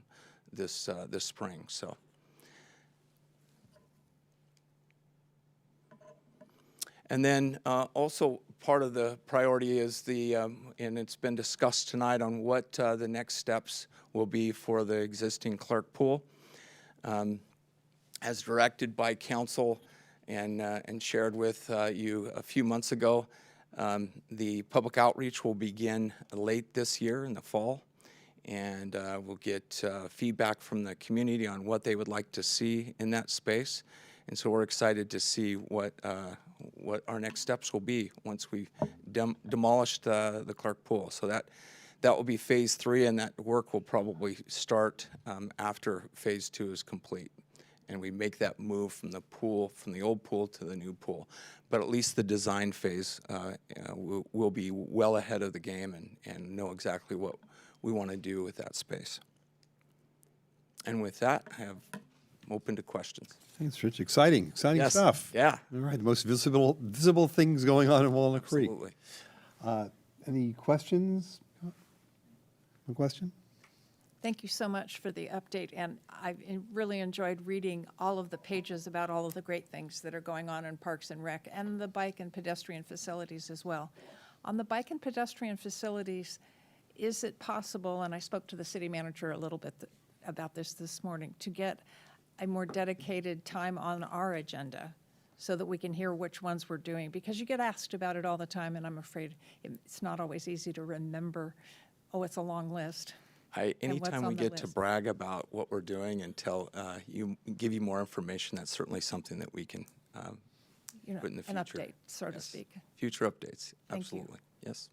this spring. So And then also part of the priority is and it's been discussed tonight on what the next steps will be for the existing clerk pool. As directed by council and shared with you a few months ago, the public outreach will begin late this year in the fall, and we'll get feedback from the community on what they would like to see in that space. And so we're excited to see what our next steps will be once we demolish the clerk pool. So that will be phase 3, and that work will probably start after phase 2 is complete. And we make that move from the pool, from the old pool to the new pool. But at least the design phase will be well ahead of the game and know exactly what we want to do with that space. And with that, I'm open to questions. Thanks, Rich. Exciting Yes. stuff. Yeah. All right, the most visible things going on in Walnut Creek. Absolutely. Any questions? No question? Thank you so much for the update, and I've really enjoyed reading all of the pages about all of the great things that are going on in Parks and Rec and the bike and pedestrian facilities as well. On the bike and pedestrian facilities, is it possible, and I spoke to the city manager a little bit about this morning, to get a more dedicated time on our agenda so that we can hear which ones we're doing? Because you get asked about it all the time, and I'm afraid it's not always easy to remember, oh, it's a long list. Anytime we get to brag about what we're doing and give you more information, that's certainly something that we can put in the future. An update, so to speak. Future updates, Thank absolutely. Yes.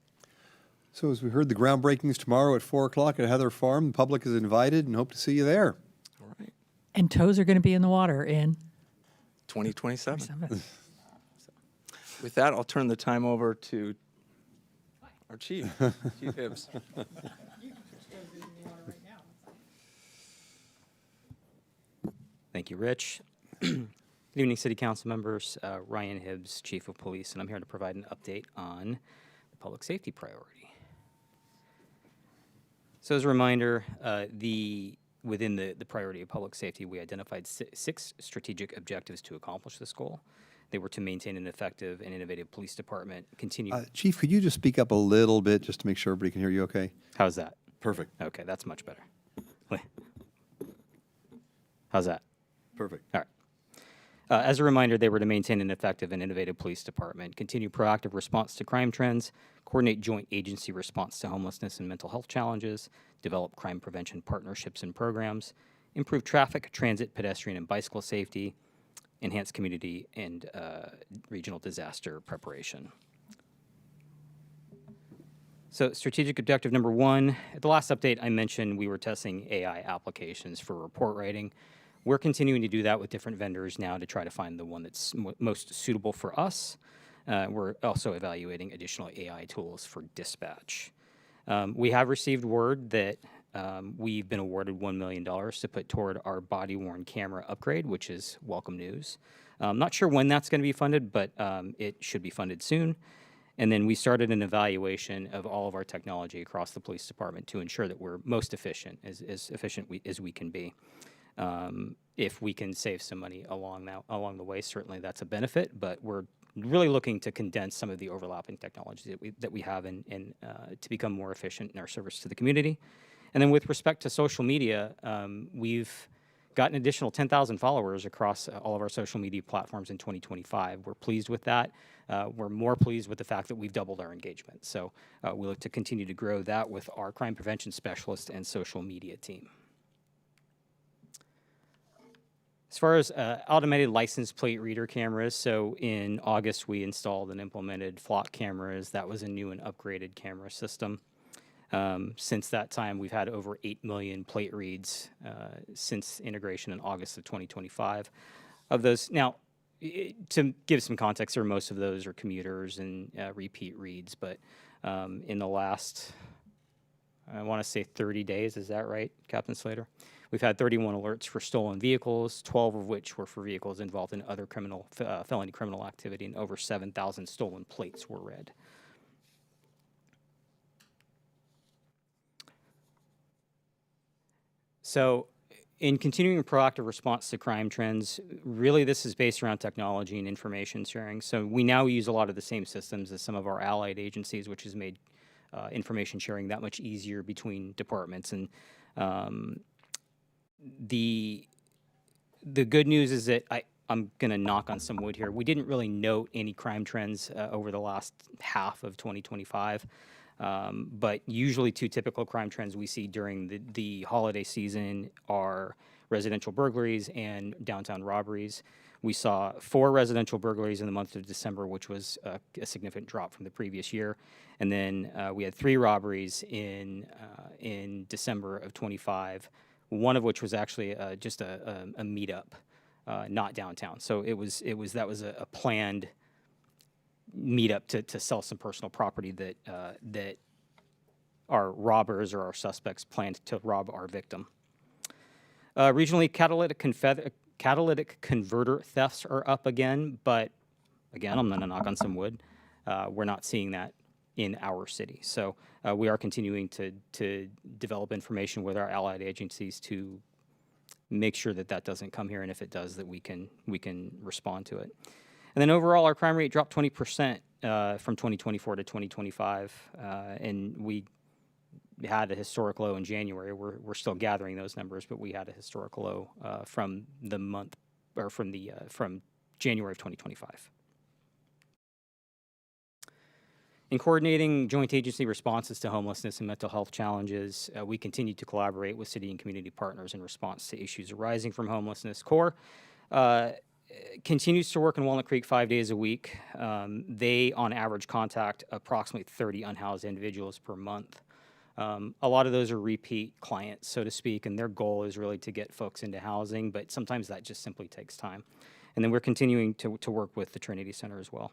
So as we heard, the groundbreaking's tomorrow at 4 o'clock at Heather Farm. The public is invited and hope to see you there. All right. And toes are going to be in the water in 2027. With that, I'll turn the time over to our chief, Chief Hibbs. Thank you, Rich. Good evening, City Council members. Ryan Hibbs, Chief of Police, and I'm here to provide an update on the public safety priority. So as a reminder, within the priority of public safety, we identified 6 strategic objectives to accomplish this goal. They were to maintain an effective and innovative police department, continue... Chief, could you just speak up a little bit just to make sure everybody can hear you okay? How's that? Perfect. Okay, that's much better. How's that? Perfect. All right. As a reminder, they were to maintain an effective and innovative police department, continue proactive response to crime trends, coordinate joint agency response to homelessness and mental health challenges, develop crime prevention partnerships and programs, improve traffic, transit, pedestrian, and bicycle safety, enhance community and regional disaster preparation. So strategic objective number 1, at the last update I mentioned we were testing AI applications for report writing. We're continuing to do that with different vendors now to try to find the one that's most suitable for us. We're also evaluating additional AI tools for dispatch. We have received word that we've been awarded $1 million to put toward our body-worn camera upgrade, which is welcome news. I'm not sure when that's going to be funded, but it should be funded soon. And then we started an evaluation of all of our technology across the police department to ensure that we're most efficient, as efficient as we can be. If we can save some money along the way, certainly that's a benefit, but we're really looking to condense some of the overlapping technologies that we have and to become more efficient in our service to the community. And then with respect to social media, we've got an additional 10,000 followers across all of our social media platforms in 2025. We're pleased with that. We're more pleased with the fact that we've doubled our engagement. So we look to continue to grow that with our crime prevention specialist and social media team. As far as automated license plate reader cameras, so in August we installed and implemented flock cameras. That was a new and upgraded camera system. Since that time, we've had over 8 million plate reads since integration in August of 2025. Of those, now, to give some context, most of those are commuters and repeat reads, but in the last, I want to say 30 days, is that right, Captain Slater? We've had 31 alerts for stolen vehicles, 12 of which were for vehicles involved in other felony criminal activity, and over 7,000 stolen plates were read. So in continuing proactive response to crime trends, really this is based around technology and information sharing. So we now use a lot of the same systems as some of our allied agencies, which has made information sharing that much easier between departments. And the good news is that I'm going to knock on some wood here. We didn't really note any crime trends over the last half of 2025. But usually two typical crime trends we see during the holiday season are residential burglaries and downtown robberies. We saw 4 residential burglaries in the month of December, which was a significant drop from the previous year. And then we had 3 robberies in December of 25, one of which was actually just a meetup, not downtown. So that was a planned meetup to sell some personal property that our robbers or our suspects planned to rob our victim. Regionally, catalytic converter thefts are up again, but again, I'm going to knock on some wood. We're not seeing that in our city. So we are continuing to develop information with our allied agencies to make sure that that doesn't come here, and if it does, that we can respond to it. And then overall, our crime rate dropped 20% from 2024 to 2025, and we had a historic low in January. We're still gathering those numbers, but we had a historic low from the month or from January of 2025. In coordinating joint agency responses to homelessness and mental health challenges, we continue to collaborate with city and community partners in response to issues arising from homelessness. CORE continues to work in Walnut Creek 5 days a week. They, on average, contact approximately 30 unhoused individuals per month. A lot of those are repeat clients, so to speak, and their goal is really to get folks into housing, but sometimes that just simply takes time. And then we're continuing to work with the Trinity Center as well.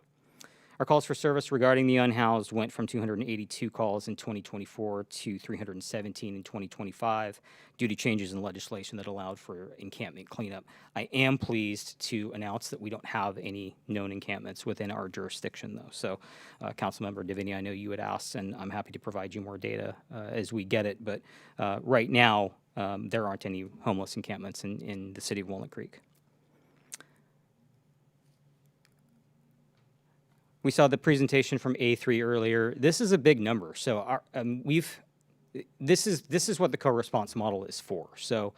Our calls for service regarding the unhoused went from 282 calls in 2024 to 317 in 2025 due to changes in legislation that allowed for encampment cleanup. I am pleased to announce that we don't have any known encampments within our jurisdiction, though. So, Councilmember Davini, I know you had asked, and I'm happy to provide you more data as we get it. But right now, there aren't any homeless encampments in the city of Walnut Creek. We saw the presentation from A3 earlier. This is a big number. So this is what the co-response model is for. So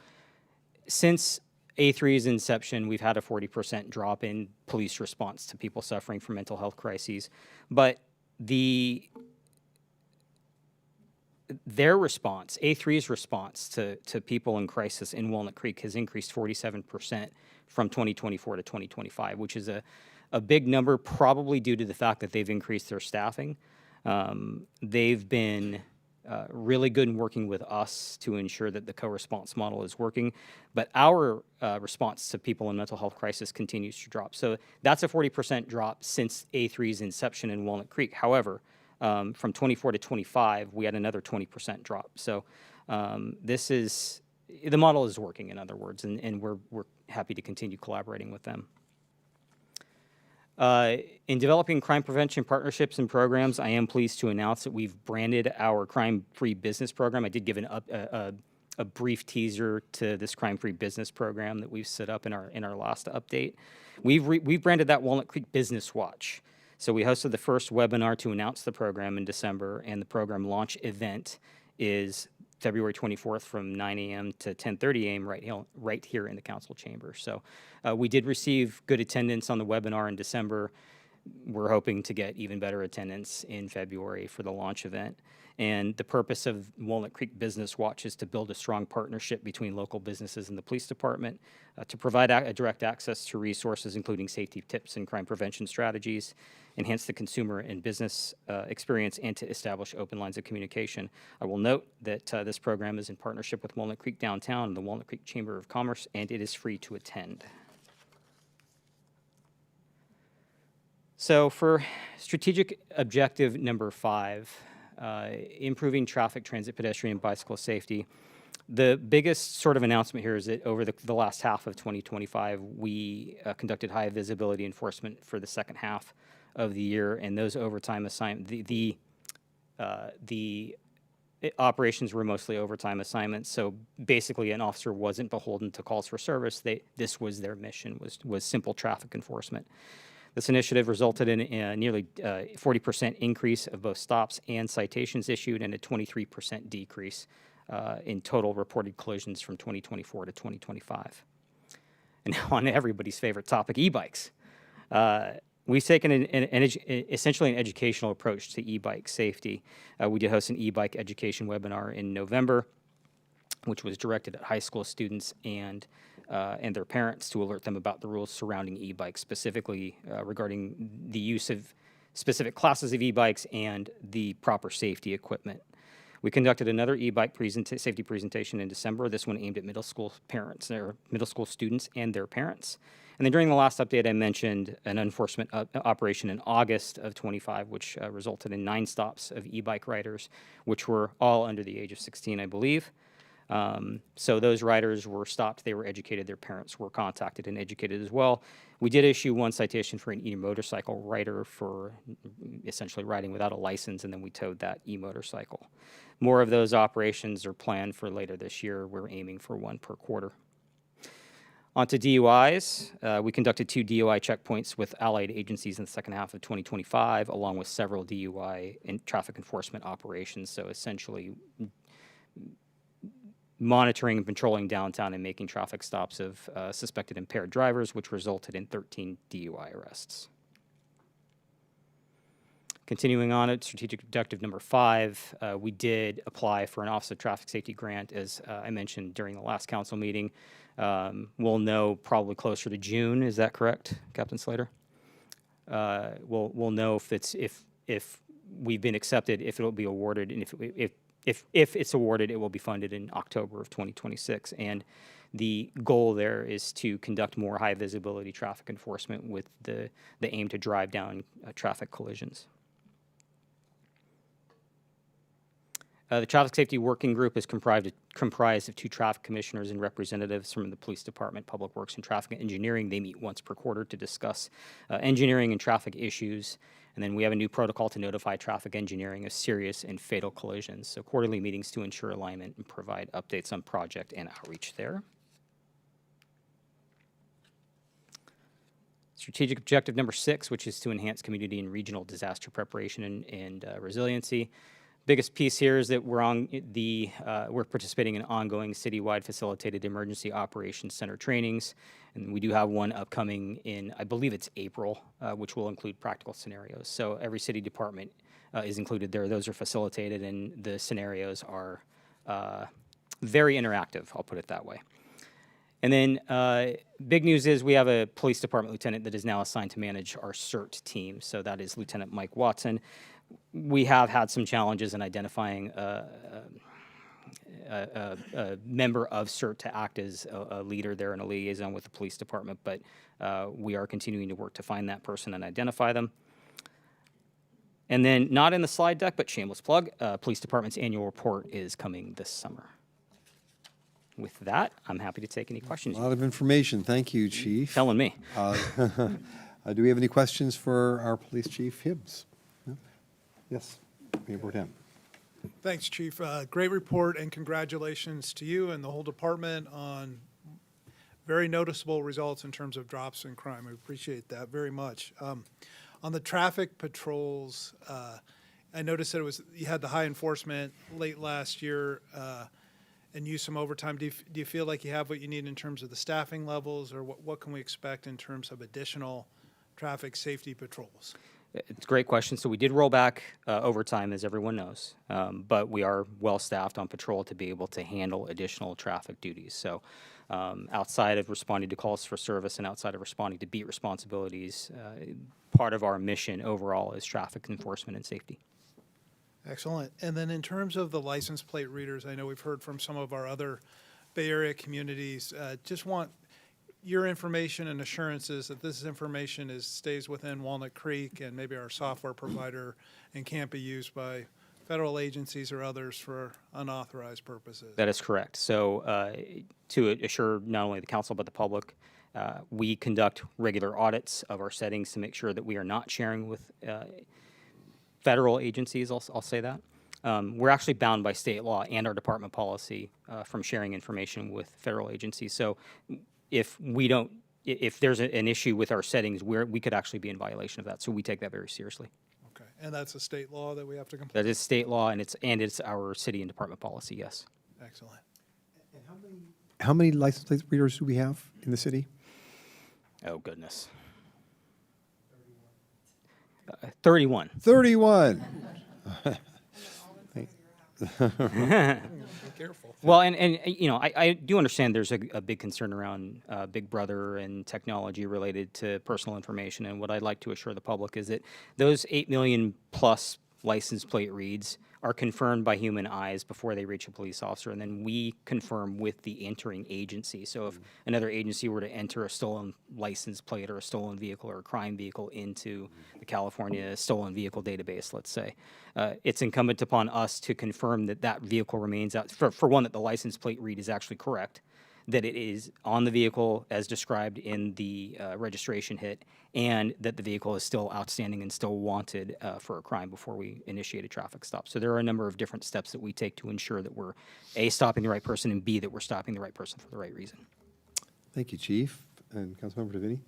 since A3's inception, we've had a 40% drop in police response to people suffering from mental health crises. But their response, A3's response to people in crisis in Walnut Creek has increased 47% from 2024 to 2025, which is a big number, probably due to the fact that they've increased their staffing. They've been really good in working with us to ensure that the co-response model is working. But our response to people in mental health crisis continues to drop. So that's a 40% drop since A3's inception in Walnut Creek. However, from 24 to 25, we had another 20% drop. So the model is working, in other words, and we're happy to continue collaborating with them. In developing crime prevention partnerships and programs, I am pleased to announce that we've branded our crime-free business program. I did give a brief teaser to this crime-free business program that we've set up in our last update. We've branded that Walnut Creek Business Watch. So we hosted the first webinar to announce the program in December, and the program launch event is February 24th from 9 a.m. to 10:30 a.m. right here in the council chamber. So we did receive good attendance on the webinar in December. We're hoping to get even better attendance in February for the launch event. And the purpose of Walnut Creek Business Watch is to build a strong partnership between local businesses and the police department to provide direct access to resources, including safety tips and crime prevention strategies, enhance the consumer and business experience, and to establish open lines of communication. I will note that this program is in partnership with Walnut Creek Downtown and the Walnut Creek Chamber of Commerce, and it is free to attend. So for strategic objective number 5, improving traffic, transit, pedestrian, and bicycle safety, the biggest sort of announcement here is that over the last half of 2025, we conducted high visibility enforcement for the second half of the year, and those overtime the operations were mostly overtime assignments, so basically an officer wasn't beholden to calls for service. This was their mission, was simple traffic enforcement. This initiative resulted in a nearly 40% increase of both stops and citations issued and a 23% decrease in total reported collisions from 2024 to 2025. And now on to everybody's favorite topic, e-bikes. We've taken essentially an educational approach to e-bike safety. We did host an e-bike education webinar in November, which was directed at high school students and their parents to alert them about the rules surrounding e-bikes, specifically regarding the use of specific classes of e-bikes and the proper safety equipment. We conducted another e-bike safety presentation in December, this one aimed at middle school parents, or middle school students and their parents. And then during the last update, I mentioned an enforcement operation in August of 25, which resulted in 9 stops of e-bike riders, which were all under the age of 16, I believe. So those riders were stopped, they were educated, their parents were contacted and educated as well. We did issue 1 citation for an e-motorcycle rider for essentially riding without a license, and then we towed that e-motorcycle. More of those operations are planned for later this year. We're aiming for 1 per quarter. On to DUIs. We conducted 2 DUI checkpoints with allied agencies in the second half of 2025, along with several DUI and traffic enforcement operations. So essentially monitoring and patrolling downtown and making traffic stops of suspected impaired drivers, which resulted in 13 DUI arrests. Continuing on at strategic objective number 5, we did apply for an Office of Traffic Safety grant, as I mentioned during the last council meeting. We'll know probably closer to June. Is that correct, Captain Slater? We'll know if we've been accepted, if it will be awarded, and if it's awarded, it will be funded in October of 2026. And the goal there is to conduct more high visibility traffic enforcement with the aim to drive down traffic collisions. The Traffic Safety Working Group is comprised of 2 traffic commissioners and representatives from the Police Department, Public Works, and Traffic Engineering. They meet once per quarter to discuss engineering and traffic issues. And then we have a new protocol to notify traffic engineering of serious and fatal collisions. So quarterly meetings to ensure alignment and provide updates on project and outreach there. Strategic objective number 6, which is to enhance community and regional disaster preparation and resiliency. Biggest piece here is that we're participating in ongoing citywide facilitated emergency operations center trainings, and we do have one upcoming in, I believe it's April, which will include practical scenarios. So every city department is included there. Those are facilitated, and the scenarios are very interactive, I'll put it that way. And then big news is we have a police department lieutenant that is now assigned to manage our CERT team. So that is Lieutenant Mike Watson. We have had some challenges in identifying a member of CERT to act as a leader there and a liaison with the police department, but we are continuing to work to find that person and identify them. And then, not in the slide deck, but shameless plug, police department's annual report is coming this summer. With that, I'm happy to take any questions. A lot of information. Thank you, Chief. Telling me. Do we have any questions for our Police Chief Hibbs? No? Yes, Mayor Bortem. Thanks, Chief. Great report, and congratulations to you and the whole department on very noticeable results in terms of drops in crime. We appreciate that very much. On the traffic patrols, I noticed that you had the high enforcement late last year and used some overtime. Do you feel like you have what you need in terms of the staffing levels, or what can we expect in terms of additional traffic safety patrols? It's a great question. So we did roll back overtime, as everyone knows, but we are well-staffed on patrol to be able to handle additional traffic duties. So outside of responding to calls for service and outside of responding to beat responsibilities, part of our mission overall is traffic enforcement and safety. Excellent. And then in terms of the license plate readers, I know we've heard from some of our other Bay Area communities. Just want your information and assurances that this information stays within Walnut Creek and maybe our software provider and can't be used by federal agencies or others for unauthorized purposes. That is correct. So to assure not only the council but the public, we conduct regular audits of our settings to make sure that we are not sharing with federal agencies, I'll say that. we're actually bound by state law and our department policy from sharing information with federal agencies. So if we don't, if there's an issue with our settings, we could actually be in violation of that. So we take that very seriously. Okay, and that's a state law that we have to comply? That is state law, and it's our city and department policy, yes. Excellent. How many license plate readers do we have in the city? Oh, goodness. 31. 31. Careful. Well, and you know, I do understand there's a big concern around Big Brother and technology related to personal information. And what I'd like to assure the public is that those 8 million plus license plate reads are confirmed by human eyes before they reach a police officer, and then we confirm with the entering agency. So if another agency were to enter a stolen license plate or a stolen vehicle or a crime vehicle into the California stolen vehicle database, let's say, it's incumbent upon us to confirm that that vehicle remains out, for one, that the license plate read is actually correct, that it is on the vehicle as described in the registration hit, and that the vehicle is still outstanding and still wanted for a crime before we initiate a traffic stop. So there are a number of different steps that we take to ensure that we're, A, stopping the right person, and B, that we're stopping the right person for the right reason. Thank you, Chief. And Councilmember DeVinny?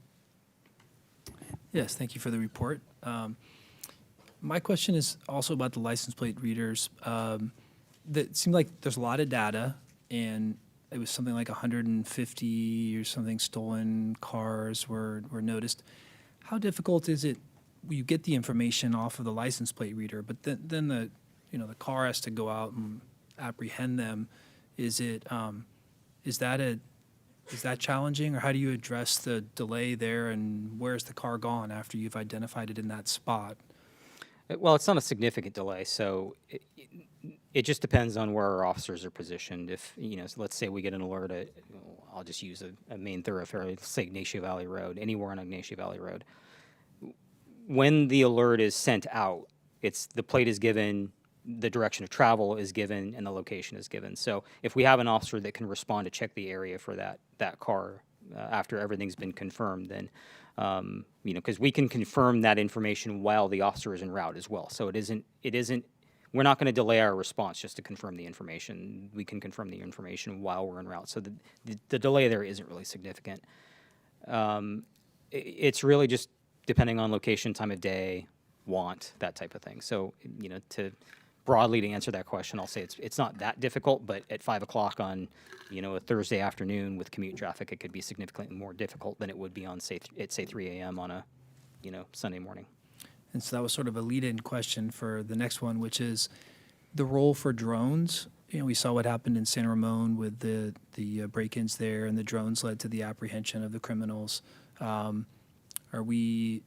Yes, thank you for the report. My question is also about the license plate readers. That seemed like there's a lot of data, and it was something like 150 or something stolen cars were noticed. How difficult is it? You get the information off of the license plate reader, but then the the car has to go out and apprehend them. Is that challenging, or how do you address the delay there? And where's the car gone after you've identified it in that spot? Well, it's not a significant delay, so it just depends on where our officers are positioned. If, so let's say we get an alert at, I'll just use a main thoroughfare, let's say Ignacio Valley Road, anywhere on Ignacio Valley Road. When the alert is sent out, the plate is given, the direction of travel is given, and the location is given. So if we have an officer that can respond to check the area for that car after everything's been confirmed, then because we can confirm that information while the officer is en route as well. So it isn't. We're not going to delay our response just to confirm the information. We can confirm the information while we're en route. So the delay there isn't really significant. It's really just depending on location, time of day, want, that type of thing. So to answer that question, I'll say it's not that difficult, but at 5 o'clock on a Thursday afternoon with commute traffic, it could be significantly more difficult than it would be on say 3 a.m. on a Sunday morning. And so that was sort of a lead-in question for the next one, which is the role for drones. We saw what happened in San Ramon with the break-ins there, and the drones led to the apprehension of the criminals. Do we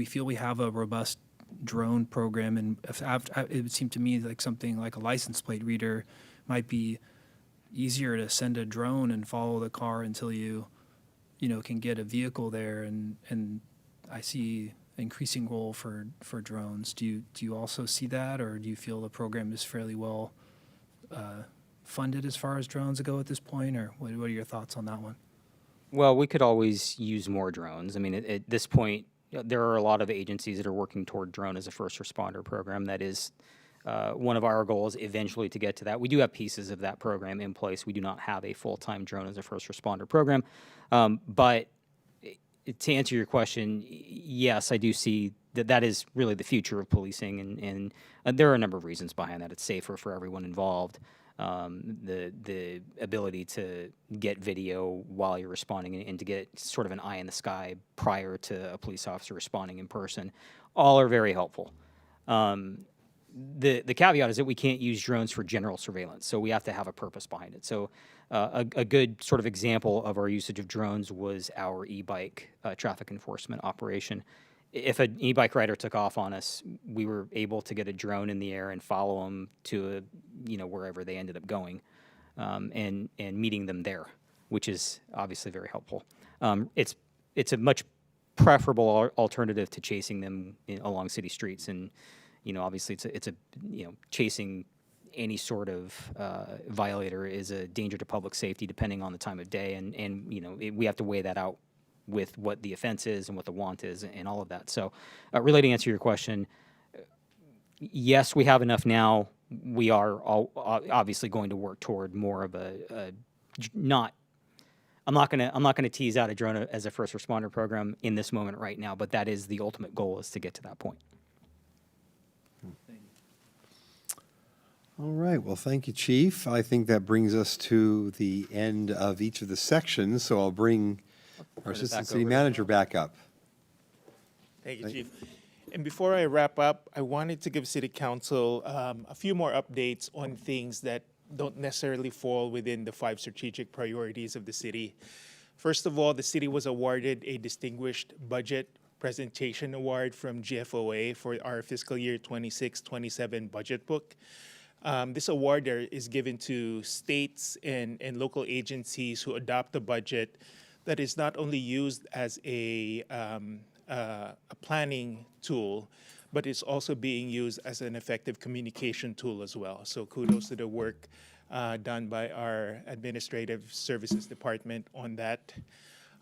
feel we have a robust drone program? And it would seem to me like something like a license plate reader might be easier to send a drone and follow the car until you can get a vehicle there. And I see increasing role for drones. Do you also see that, or do you feel the program is fairly well funded as far as drones go at this point, or what are your thoughts on that one? Well, we could always use more drones. I mean, at this point, there are a lot of agencies that are working toward drone as a first responder program. That is one of our goals eventually to get to that. We do have pieces of that program in place. We do not have a full-time drone as a first responder program, but to answer your question, yes, I do see that is really the future of policing, and there are a number of reasons behind that. It's safer for everyone involved. The ability to get video while you're responding and to get sort of an eye in the sky prior to a police officer responding in person, all are very helpful. The caveat is that we can't use drones for general surveillance, so we have to have a purpose behind it. So a good sort of example of our usage of drones was our e-bike traffic enforcement operation. If an e-bike rider took off on us, we were able to get a drone in the air and follow them to wherever they ended up going, and meeting them there, which is obviously very helpful. It's a much preferable alternative to chasing them along city streets, and obviously it's a chasing any sort of violator is a danger to public safety depending on the time of day, and we have to weigh that out with what the offense is and what the want is and all of that. So really to answer your question, yes, we have enough now. We are obviously going to work toward more of not. I'm not gonna tease out a drone as a first responder program in this moment right now, but that is the ultimate goal, is to get to that point. All right, well, thank you, Chief. I think that brings us to the end of each of the sections, so I'll bring our Assistant City Manager back up. Thank you, Chief. And before I wrap up, I wanted to give City Council a few more updates on things that don't necessarily fall within the 5 strategic priorities of the city. First of all, the city was awarded a Distinguished Budget Presentation Award from GFOA for our fiscal year 26-27 budget book. This award is given to states and local agencies who adopt a budget that is not only used as a planning tool, but it's also being used as an effective communication tool as well. So kudos to the work done by our Administrative Services Department on that.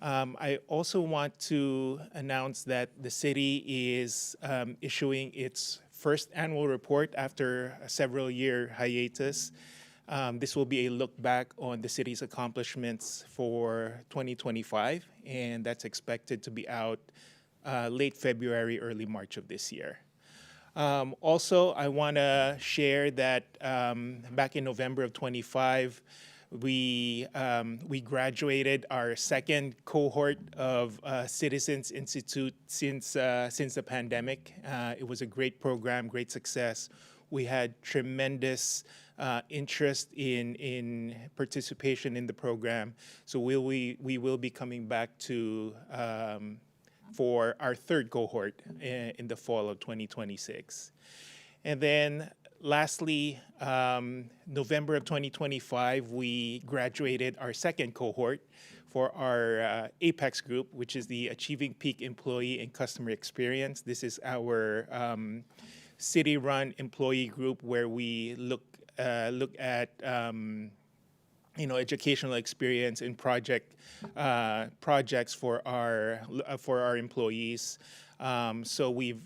I also want to announce that the city is issuing its first annual report after a several-year hiatus. This will be a look back on the city's accomplishments for 2025, and that's expected to be out late February, early March of this year. Also, I want to share that back in November of 25, we graduated our second cohort of Citizens Institute since the pandemic. It was a great program, great success. We had tremendous interest in participation in the program. So we will be coming back to for our third cohort in the fall of 2026. And then lastly, November of 2025, we graduated our second cohort for our APEX group, which is the Achieving Peak Employee and Customer Experience. This is our city-run employee group where we look at educational experience and projects for our employees. So we've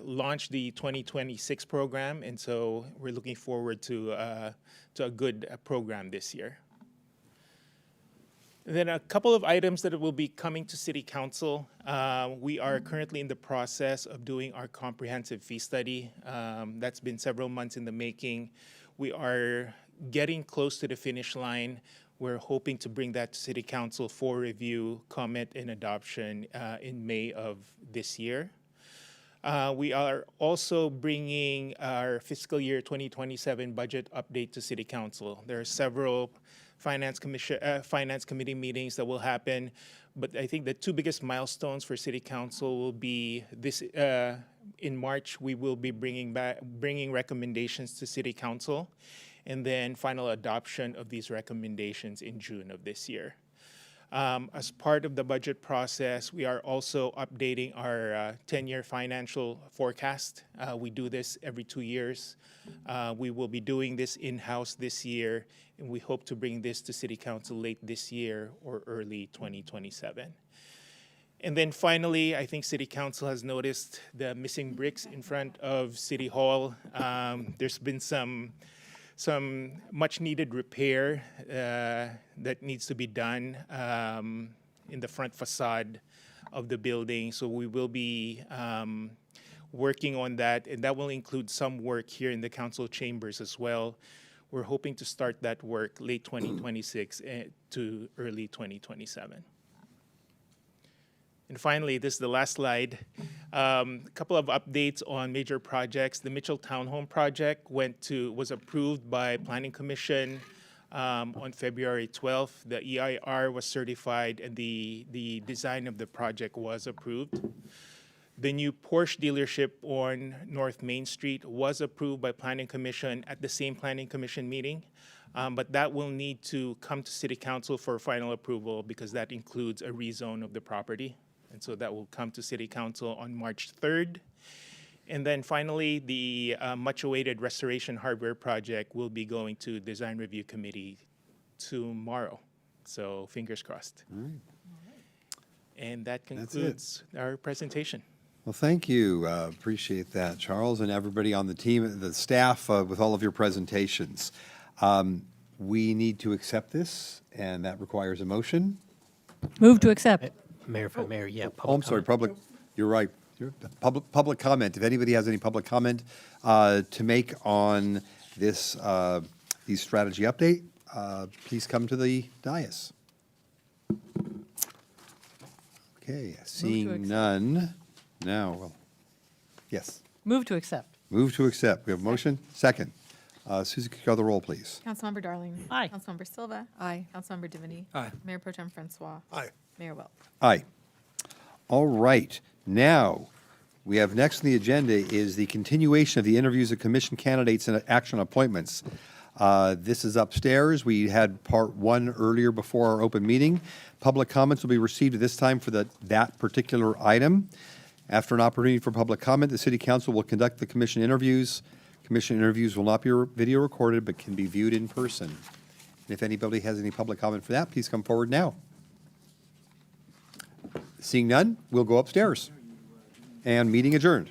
launched the 2026 program, and so we're looking forward to a good program this year. And then a couple of items that will be coming to City Council. We are currently in the process of doing our comprehensive fee study. That's been several months in the making. We are getting close to the finish line. We're hoping to bring that to City Council for review, comment, and adoption in May of this year. We are also bringing our fiscal year 2027 budget update to City Council. There are several Finance Committee meetings that will happen, but I think the 2 biggest milestones for City Council will be this. In March, we will be bringing recommendations to City Council, and then final adoption of these recommendations in June of this year. As part of the budget process, we are also updating our 10-year financial forecast. We do this every 2 years. We will be doing this in-house this year, and we hope to bring this to City Council late this year or early 2027. And then finally, I think City Council has noticed the missing bricks in front of City Hall. There's been some much needed repair that needs to be done in the front facade of the building. So we will be working on that, and that will include some work here in the council chambers as well. We're hoping to start that work late 2026 to early 2027. And finally, this is the last slide. A couple of updates on major projects. The Mitchell Townhome project was approved by Planning Commission on February 12th. The EIR was certified, and the design of the project was approved. The new Porsche dealership on North Main Street was approved by Planning Commission at the same Planning Commission meeting, but that will need to come to City Council for final approval because that includes a rezone of the property. And so that will come to City Council on March 3rd. And then finally, the much-awaited Restoration Hardware project will be going to Design Review Committee tomorrow. So fingers crossed. All right. And that concludes our presentation. Well, thank you. Appreciate that, Charles, and everybody on the team, the staff, with all of your presentations. We need to accept this, and that requires a motion. Move to accept. Mayor, if I may, yeah. Oh, I'm sorry, public, you're right. Public comment. If anybody has any public comment to make on this, these strategy update, please come to the dais. Okay, seeing accept. none. Now, well, yes. Move to accept. Move to accept. We have a motion. Second. Susie, could you call the roll, please? Councilmember Darling. Aye. Councilmember Silva. Aye. Councilmember Diviny. Aye. Mayor Pro Tem Francois. Aye. Mayor Welp. Aye. All right. Now, we have next on the agenda is the continuation of the interviews of commission candidates and action appointments. This is upstairs. We had part one earlier before our open meeting. Public comments will be received at this time for that particular item. After an opportunity for public comment, the City Council will conduct the commission interviews. Commission interviews will not be video recorded, but can be viewed in person. And if anybody has any public comment for that, please come forward now. Seeing none, we'll go upstairs. And meeting adjourned.